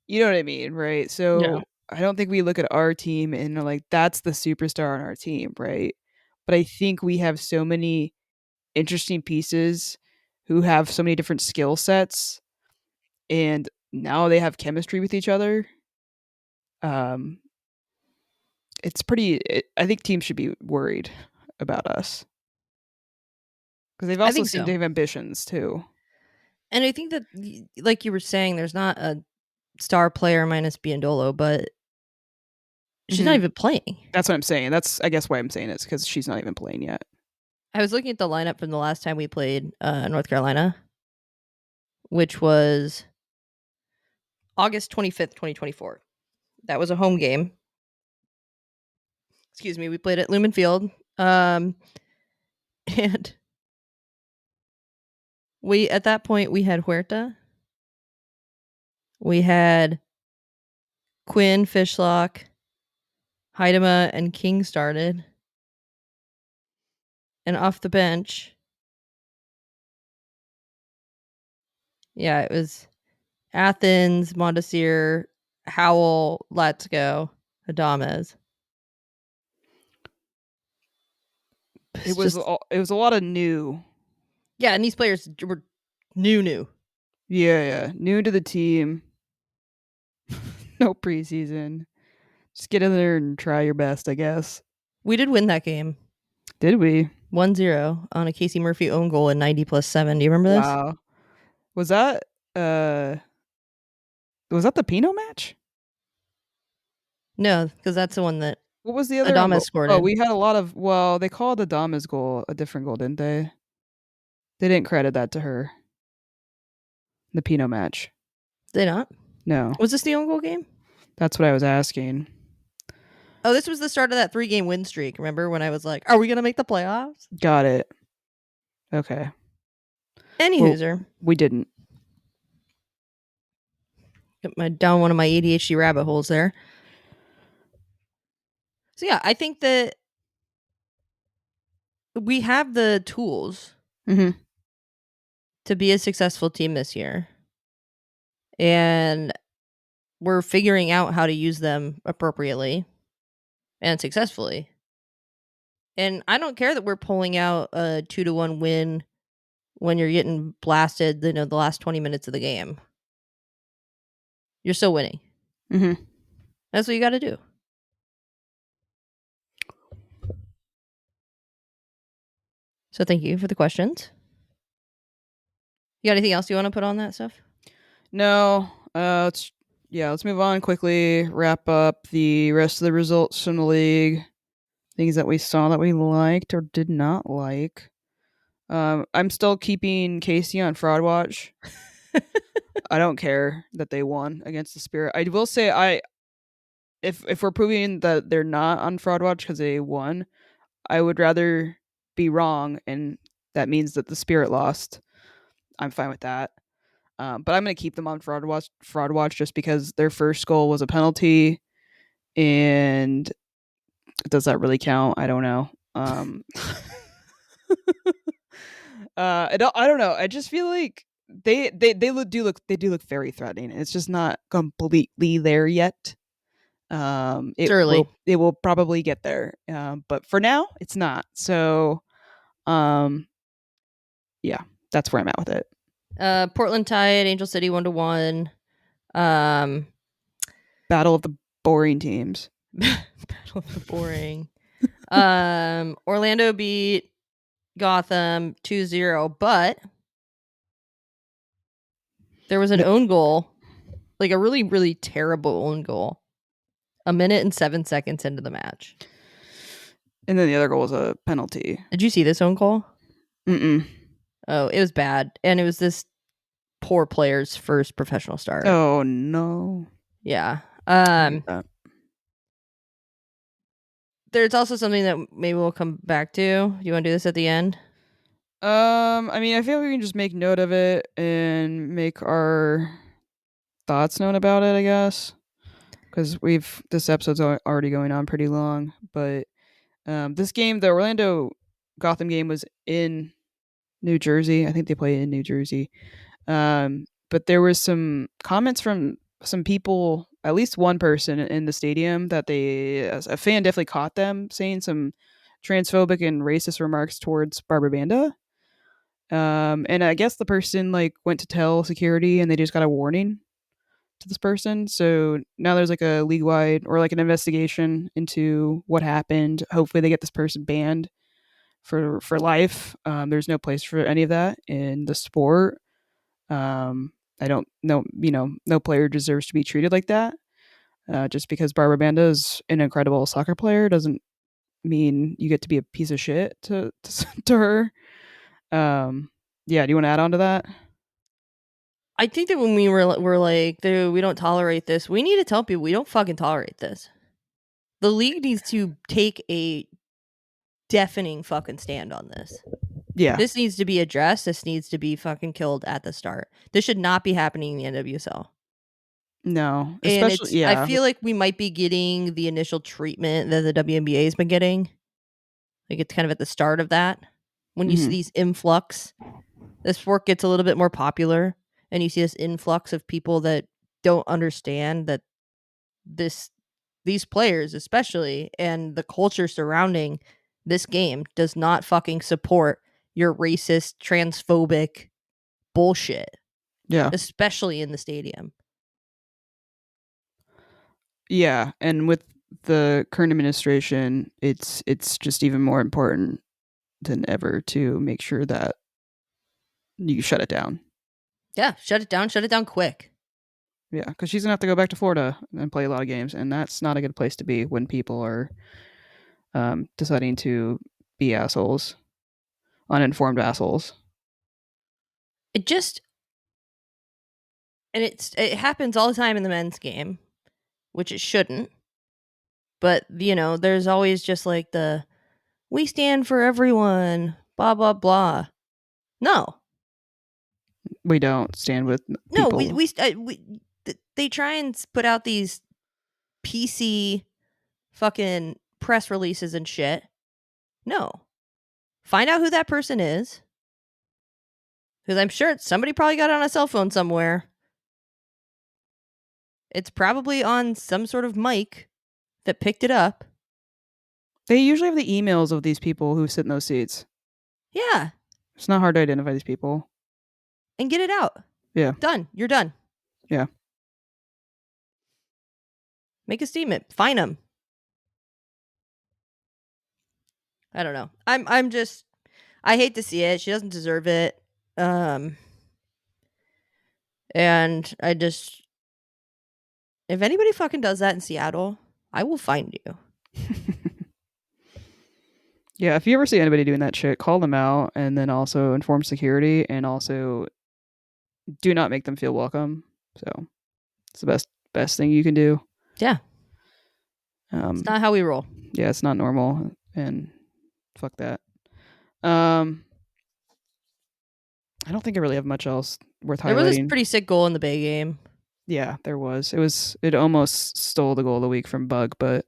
you know what I mean, right? Yeah. So I don't think we look at our team and are like, "That's the superstar on our team," right? But I think we have so many interesting pieces who have so many different skill sets and now they have chemistry with each other. Um, it's I think teams should be worried about us because they've I also think seemed so. to have ambitions too. And I think that, like you were saying, there's not a star player minus Biandolo, but she's not Mhm. even playing. That's what I'm saying. That's I guess why I'm saying it's because she's not even playing yet. I was looking at the lineup from the last time we played North Carolina, which was August 25th, 2024. That was a home game. Excuse me. We played at Lumen Field. And at that point, we had Huerta, We had Quinn, Fishlock, Heidema, and King started. And off the bench, yeah, it was Athens, Mondesir, Howell, Let's Go, Adames. It's just It was a lot of new. yeah, and these players were new. Yeah, new to the team. No preseason. Just get in there and try your best, I guess. We did win that game. Did we? 1-0 on a Casey Murphy own goal in 90 plus 7. Do you remember this? Wow. Was that uh was that the Pinot match? No, because that's the one that What was the other Adames goal? scored Oh, in. we had a lot of they called Adama's goal a different goal, didn't they? They didn't credit that to her. The Pinot match. Did they not? No. Was this the own goal game? That's what I was asking. Oh, this was the start of that 3-game win streak. Remember when I was like, are we going to make the playoffs? Got it. Okay. Any Well, hooser. we didn't. Down one of my ADHD rabbit holes there. So yeah, I think that we have the tools Mm-hmm. to be a successful team this year. And we're figuring out how to use them appropriately and successfully. And I don't care that we're pulling out a 2-1 win when you're getting blasted, the last 20 minutes of the game. You're still winning. Mm-hmm. That's what you got to do. So thank you for the questions. You got anything else you want to put on that stuff? No. Let's move on quickly. Wrap up the rest of the results from the league. Things that we saw that we liked or did not like. I'm still keeping Casey on fraud watch. I don't care that they won against the Spirit. I will say if we're proving that they're not on fraud watch because they won, I would rather be wrong, and that means that the Spirit lost. I'm fine with that. But I'm going to keep them on fraud watch. Fraud watch just because their first goal was a penalty, and does that really count? I don't know. I don't know. I just feel like they do look very threatening. It's just not completely there yet. It's early. It will probably get there. But for now, it's not. So, um, yeah, that's where I'm at with it. Portland tied Angel City 1-1. Um, Battle of the boring teams. Battle of the boring. Orlando beat Gotham 2-0, but there was an own goal, like a really, really terrible own goal, 1 minute and 7 seconds into the match. And then the other goal was a penalty. Did you see this own goal? Mm-mm. Oh, it was bad. And it was this poor player's first professional start. Oh, no. Yeah. That. There's also something that maybe we'll come back to. You want to do this at the end? I mean, I feel we can just make note of it and make our thoughts known about it, I guess. Because this episode's already going on pretty long. But this game, the Orlando Gotham game, was in New Jersey. I think they play in New Jersey. But there was some comments from some people, at least one person in the stadium, that a fan definitely caught them saying some transphobic and racist remarks towards Barbara Banda. And I guess the person went to tell security, and they just got a warning to this person. So now there's a league wide or an investigation into what happened. Hopefully, they get this person banned for life. There's no place for any of that in the sport. I don't know, no player deserves to be treated like that. Just because Barbara Banda is an incredible soccer player doesn't mean you get to be a piece of shit to her. Yeah, do you want to add on to that? I think that when we're like, dude, we don't tolerate this, we need to tell people we don't fucking tolerate this. The league needs to take a deafening fucking stand on this. Yeah. This needs to be addressed. This needs to be fucking killed at the start. This should not be happening in the NWSL. No, And especially I yeah. feel like we might be getting the initial treatment that the WNBA has been getting. Like it's kind of at the start of that. When you see Mhm. these influx, the sport gets a little bit more popular and you see this influx of people that don't understand that this these players especially and the culture surrounding this game does not fucking support your racist, transphobic bullshit, Yeah. especially in the stadium. Yeah, and with the current administration, it's just even more important than ever to make sure that you shut it down. Yeah, shut it down quick. Yeah, because she's gonna have to go back to Florida and play a lot of games, and that's not a good place to be when people are deciding to be assholes, uninformed assholes. It just and it happens all the time in the men's game, which it shouldn't. But there's always just like the we stand for everyone, blah blah blah. No, We don't stand with no, people. they try and put out these PC fucking press releases and shit. No, find out who that person is, because I'm sure somebody probably got it on a cell phone somewhere. It's probably on some sort of mic that picked it up. They usually have the emails of these people who sit in those seats. Yeah, It's not hard to identify these people. and get it out. Yeah, Done. You're done. yeah. Make a statement. Fine them. I don't know. I'm just I hate to see it. She doesn't deserve it. Um and I just if anybody fucking does that in Seattle, I will find you. Yeah, if you ever see anybody doing that shit, call them out and then also inform security and also do not make them feel welcome. So it's the best thing you can do. Yeah. It's Um, not how we roll. yeah, it's not normal and fuck that. Um, I don't think I really have much else worth There was this highlighting. pretty sick goal in the Bay game. Yeah, there was. It almost stole the goal of the week from Bug, but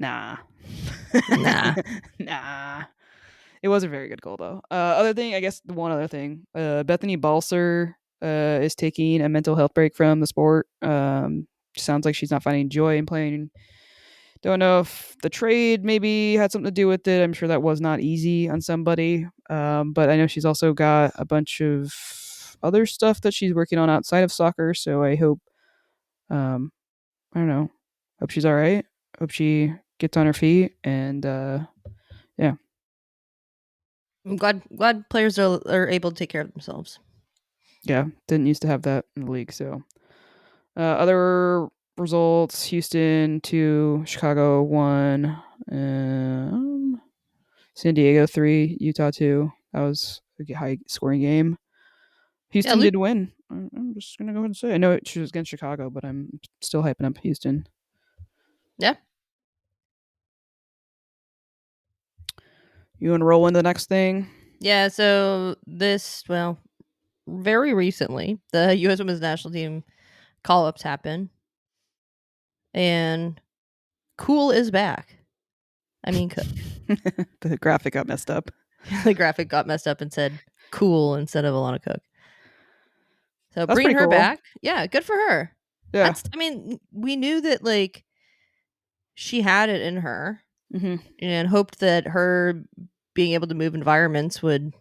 nah. Nah. Nah. It was a very good goal though. Other thing, I guess the one other thing, Bethany Balser is taking a mental health break from the sport. Sounds like she's not finding joy in playing. Don't know if the trade maybe had something to do with it. I'm sure that was not easy on somebody. But I know she's also got a bunch of other stuff that she's working on outside of soccer. So I hope, I don't know, hope she's all right. Hope she gets on her feet and yeah. I'm glad players are able to take care of themselves. Yeah, didn't used to have that in the league. So, other results: Houston 2, Chicago 1, San Diego 3, Utah 2. That was a high scoring game. Yeah, Houston Luke. did win. I'm just gonna go ahead and say I know it was against Chicago, but I'm still hyping up Houston. Yeah. You want to roll into the next thing? Yeah, so very recently, the US women's national team call-ups happened and Cool is back. I mean, Cook. The graphic got messed up. The graphic got messed up and said Cool instead of Alana Cook. So That's bringing pretty her cool. back, yeah, good for her. Yeah. I mean, we knew that like she had it in her Hmm. and hoped that her being able to move environments would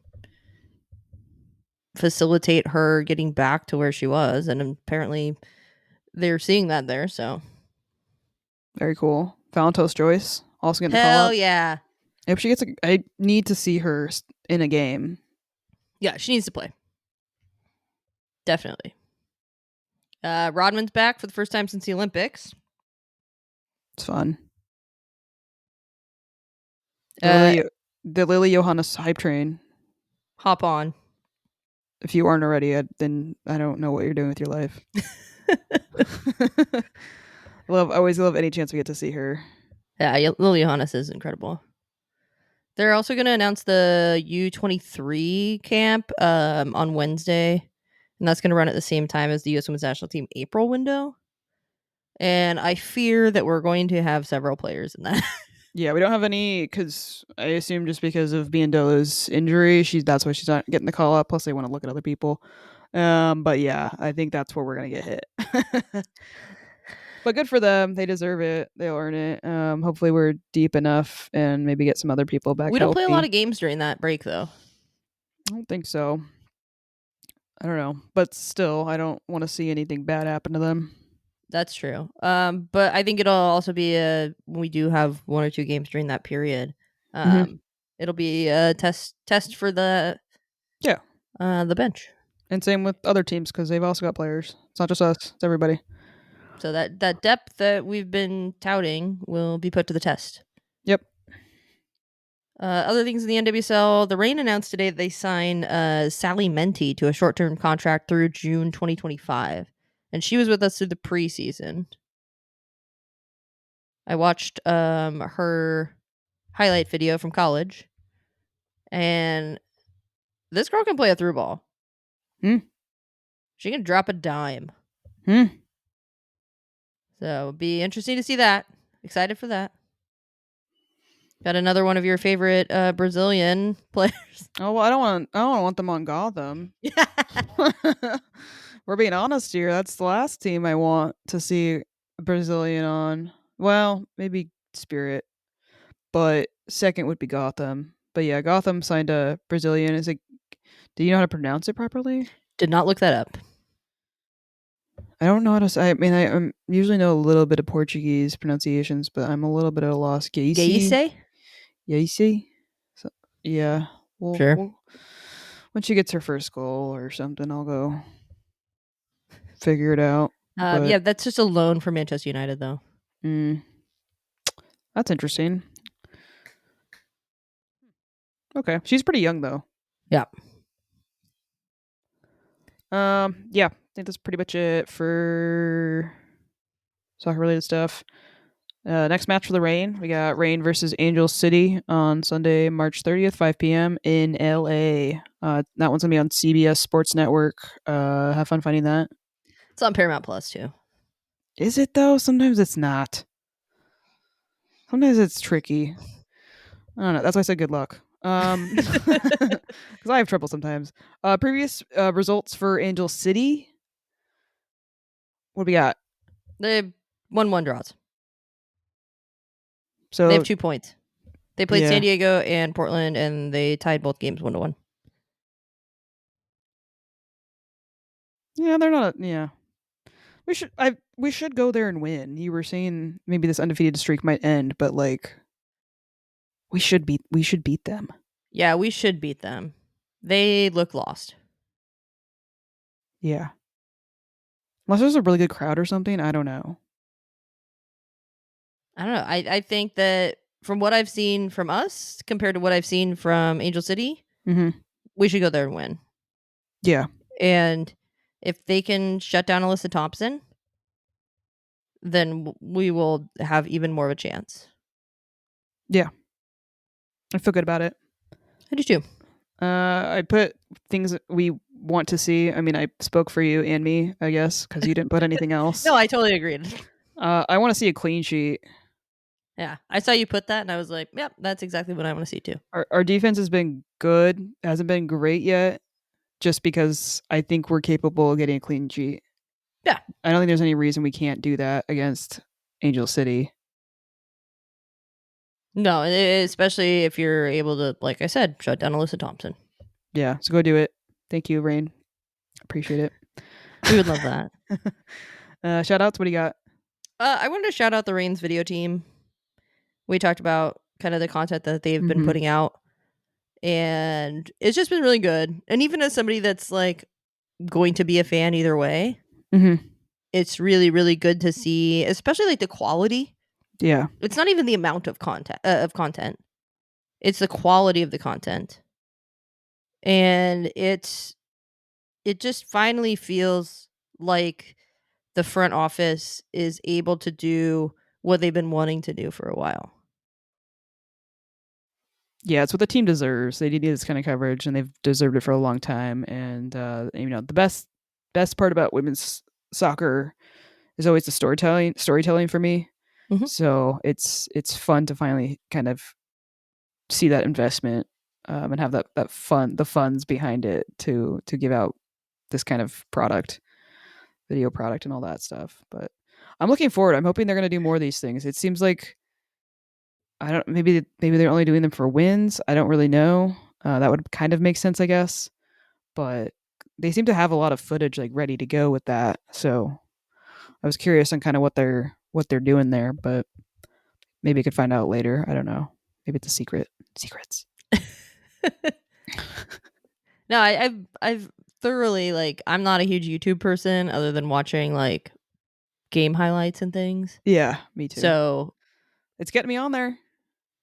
facilitate her getting back to where she was. And apparently they're seeing that there. So Very cool. Valentos Joyce also getting the call hell up. yeah. If she gets, I need to see her in a game. Yeah, she needs to play. Definitely. Rodman's back for the first time since the Olympics. It's fun. Uh, The Lily Johannes hype train. hop on. If you aren't already, then I don't know what you're doing with your life. I always love any chance we get to see her. Yeah, Lily Johannes is incredible. They're also going to announce the U23 camp on Wednesday, and that's going to run at the same time as the U.S. Women's National Team April window. And I fear that we're going to have several players in that. Yeah, we don't have any because I assume just because of Biandola's injury, that's why she's not getting the call up. Plus, they want to look at other people. But yeah, I think that's where we're gonna get hit. But good for them; they deserve it. They'll earn it. Hopefully, we're deep enough and maybe get some other people back We don't play a lot healthy. of games during that break, though. I don't think so. I don't know, but still, I don't want to see anything bad happen to them. That's true. But I think it'll also be when we do have one or two games during that period. Hmm. It'll be a test for Yeah, the bench. and same with other teams because they've also got players. It's not just us; it's everybody. So that depth that we've been touting will be put to the test. Yep. Other things in the NWSL, the Reign announced today that they signed Sally Menti to a short-term contract through June 2025, and she was with us through the preseason. I watched her highlight video from college, and this girl can play a through ball. Hmm. She can drop a dime. Hmm. So it'll be interesting to see that. Excited for that. Got another one of your favorite Brazilian players. Oh well, I don't want them on Gotham. We're being honest here. That's the last team I want to see a Brazilian on. Well, maybe Spirit, but second would be Gotham. But yeah, Gotham signed a Brazilian. Is it? Do you know how to pronounce it properly? Did not look that up. I don't know how to say. I mean, I usually know a little bit of Portuguese pronunciations, but I'm a little bit at a loss. Gacy, Gaise? Gacy. So, yeah, Sure. we'll when she gets her first goal or something, I'll go figure it out. But Yeah, that's just a loan for Manchester United, though. mm, that's interesting. Okay, she's pretty young though. Yeah. Yeah, I think that's pretty much it for soccer related stuff. Next match for the Rain, we got Rain versus Angel City on Sunday, March 30th, 5 p.m. in LA. That one's gonna be on CBS Sports Network. Have fun finding that. It's on Paramount Plus, too. Is it though? Sometimes it's not. Sometimes it's tricky. I don't know. That's why I said good luck. Because I have trouble sometimes. Previous results for Angel City. What do we got? They 1-1 draws. So They have 2 points. They played yeah, San Diego and Portland, and they tied both games 1-1. yeah, they're not. Yeah, we should go there and win. You were saying maybe this undefeated streak might end, but like we should beat them. Yeah, we should beat them. They look lost. Yeah, unless there's a really good crowd or something. I don't know. I don't know. I think that from what I've seen from us compared to what I've seen from Angel City, Mm-hmm. we should go there and win. Yeah, And if they can shut down Alyssa Thompson, then we will have even more of a chance. yeah, I feel good about it. I do too. I put things that we want to see. I mean, I spoke for you and me, I guess, because you didn't put anything else. No, I totally agreed. I want to see a clean sheet. Yeah, I saw you put that, and I was like, "Yep, that's exactly what I want to see too." Our defense has been good, hasn't been great yet, just because I think we're capable of getting a clean sheet. Yeah. I don't think there's any reason we can't do that against Angel City. No, especially if you're able to, like I said, shut down Alyssa Thompson. Yeah, so go do it. Thank you, Rain. Appreciate it. We would love that. Shout outs. What do you got? I wanted to shout out the Reigns video team. We talked about kind of the content that they've been Mhm. putting out, and it's just been really good. And even as somebody that's like going to be a fan either way, Mhm. it's really, really good to see, especially like the quality. Yeah. It's not even the amount of content. It's the quality of the content. And it just finally feels like the front office is able to do what they've been wanting to do for a while. Yeah, it's what the team deserves. They need this kind of coverage, and they've deserved it for a long time. And the best best part about women's soccer is always the storytelling for me. Mhm. So it's fun to finally kind of see that investment, and have the funds behind it to give out this kind of video product, and all that stuff. But I'm looking forward. I'm hoping they're going to do more of these things. It seems like I don't maybe they're only doing them for wins. I don't really know. That would kind of make sense, I guess. But they seem to have a lot of footage like ready to go with that. So I was curious on kind of what they're doing there, but maybe I could find out later. I don't know. Maybe it's a secret. Secrets. No, I've thoroughly like I'm not a huge YouTube person other than watching like game highlights and things. Yeah, me too. So It's getting me on there.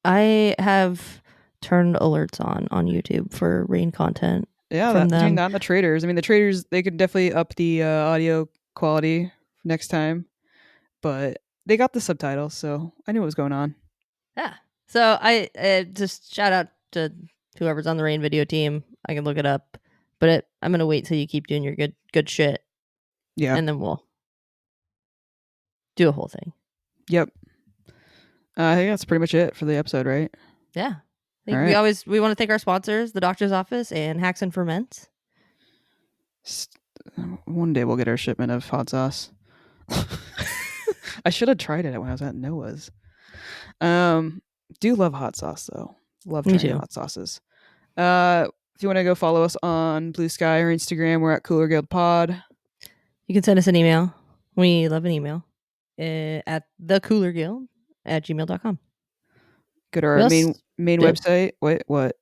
I have turned alerts on YouTube for rain content Yeah, from between them. that and the traders. I mean, the traders they could definitely up the audio quality next time, but they got the subtitles, so I knew what was going on. Yeah. So I just shout out to whoever's on the rain video team. I can look it up, but I'm gonna wait till you keep doing your good shit, Yeah. and then we'll do a whole thing. Yep. I think that's pretty much it for the episode, right? Yeah. I All think right. we want to thank our sponsors, the Doctor's Office and Hacks and Ferments. One day we'll get our shipment of hot sauce. I should have tried it when I was at Noah's. Do love hot sauce though. Love Me trying too. hot sauces. If you want to go follow us on Blue Sky or Instagram, we're at Cooler Guild Pod. You can send us an email. We love an email at thecoolerguild@gmail.com. Go to our We'll main website. Wait, what?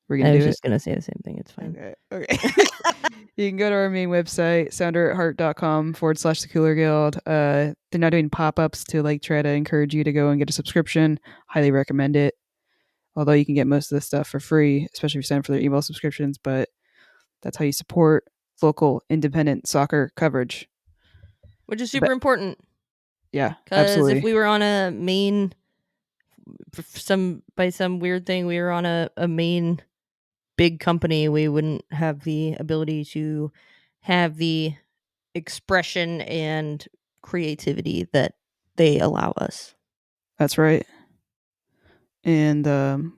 We're gonna I do was it. just gonna say the same thing. It's fine. Okay. You can go to our main website, sounderatheart.com/the Cooler Guild. They're now doing pop-ups to like try to encourage you to go and get a subscription. Highly recommend it. Although you can get most of this stuff for free, especially if you sign up for their email subscriptions, but that's how you support local independent soccer coverage. Which is super important. Yeah, Because if absolutely. we were on a main, by some weird thing, we were on a main big company, we wouldn't have the ability to have the expression and creativity that they allow us. That's right. And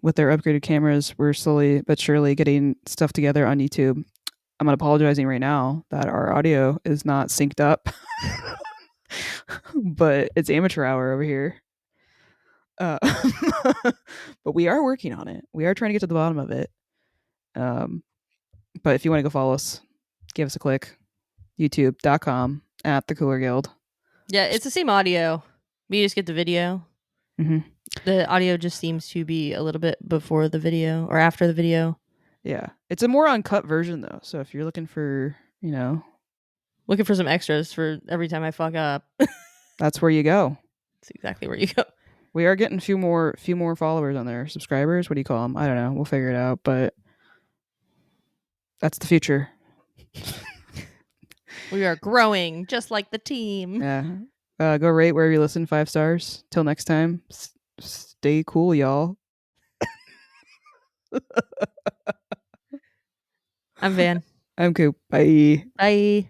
with their upgraded cameras, we're slowly but surely getting stuff together on YouTube. I'm apologizing right now that our audio is not synced up, but it's amateur hour over here. Uh, but we are working on it. We are trying to get to the bottom of it. Um, but if you want to go follow us, give us a click. YouTube.com at the Cooler Guild. Yeah, it's the same audio. We just get the video. Mm-hmm. The audio just seems to be a little bit before the video or after the video. Yeah. It's a more uncut version, though. So if you're looking for, Looking for some extras for every time I fuck up. that's where you go. That's exactly where you go. We are getting a few more followers on there. Subscribers. What do you call them? I don't know. We'll figure it out. But that's the future. We are growing just like the team. Yeah. Go rate wherever you listen. 5 stars. Till next time. Stay cool, y'all. I'm Van. I'm Coop. Bye. Bye.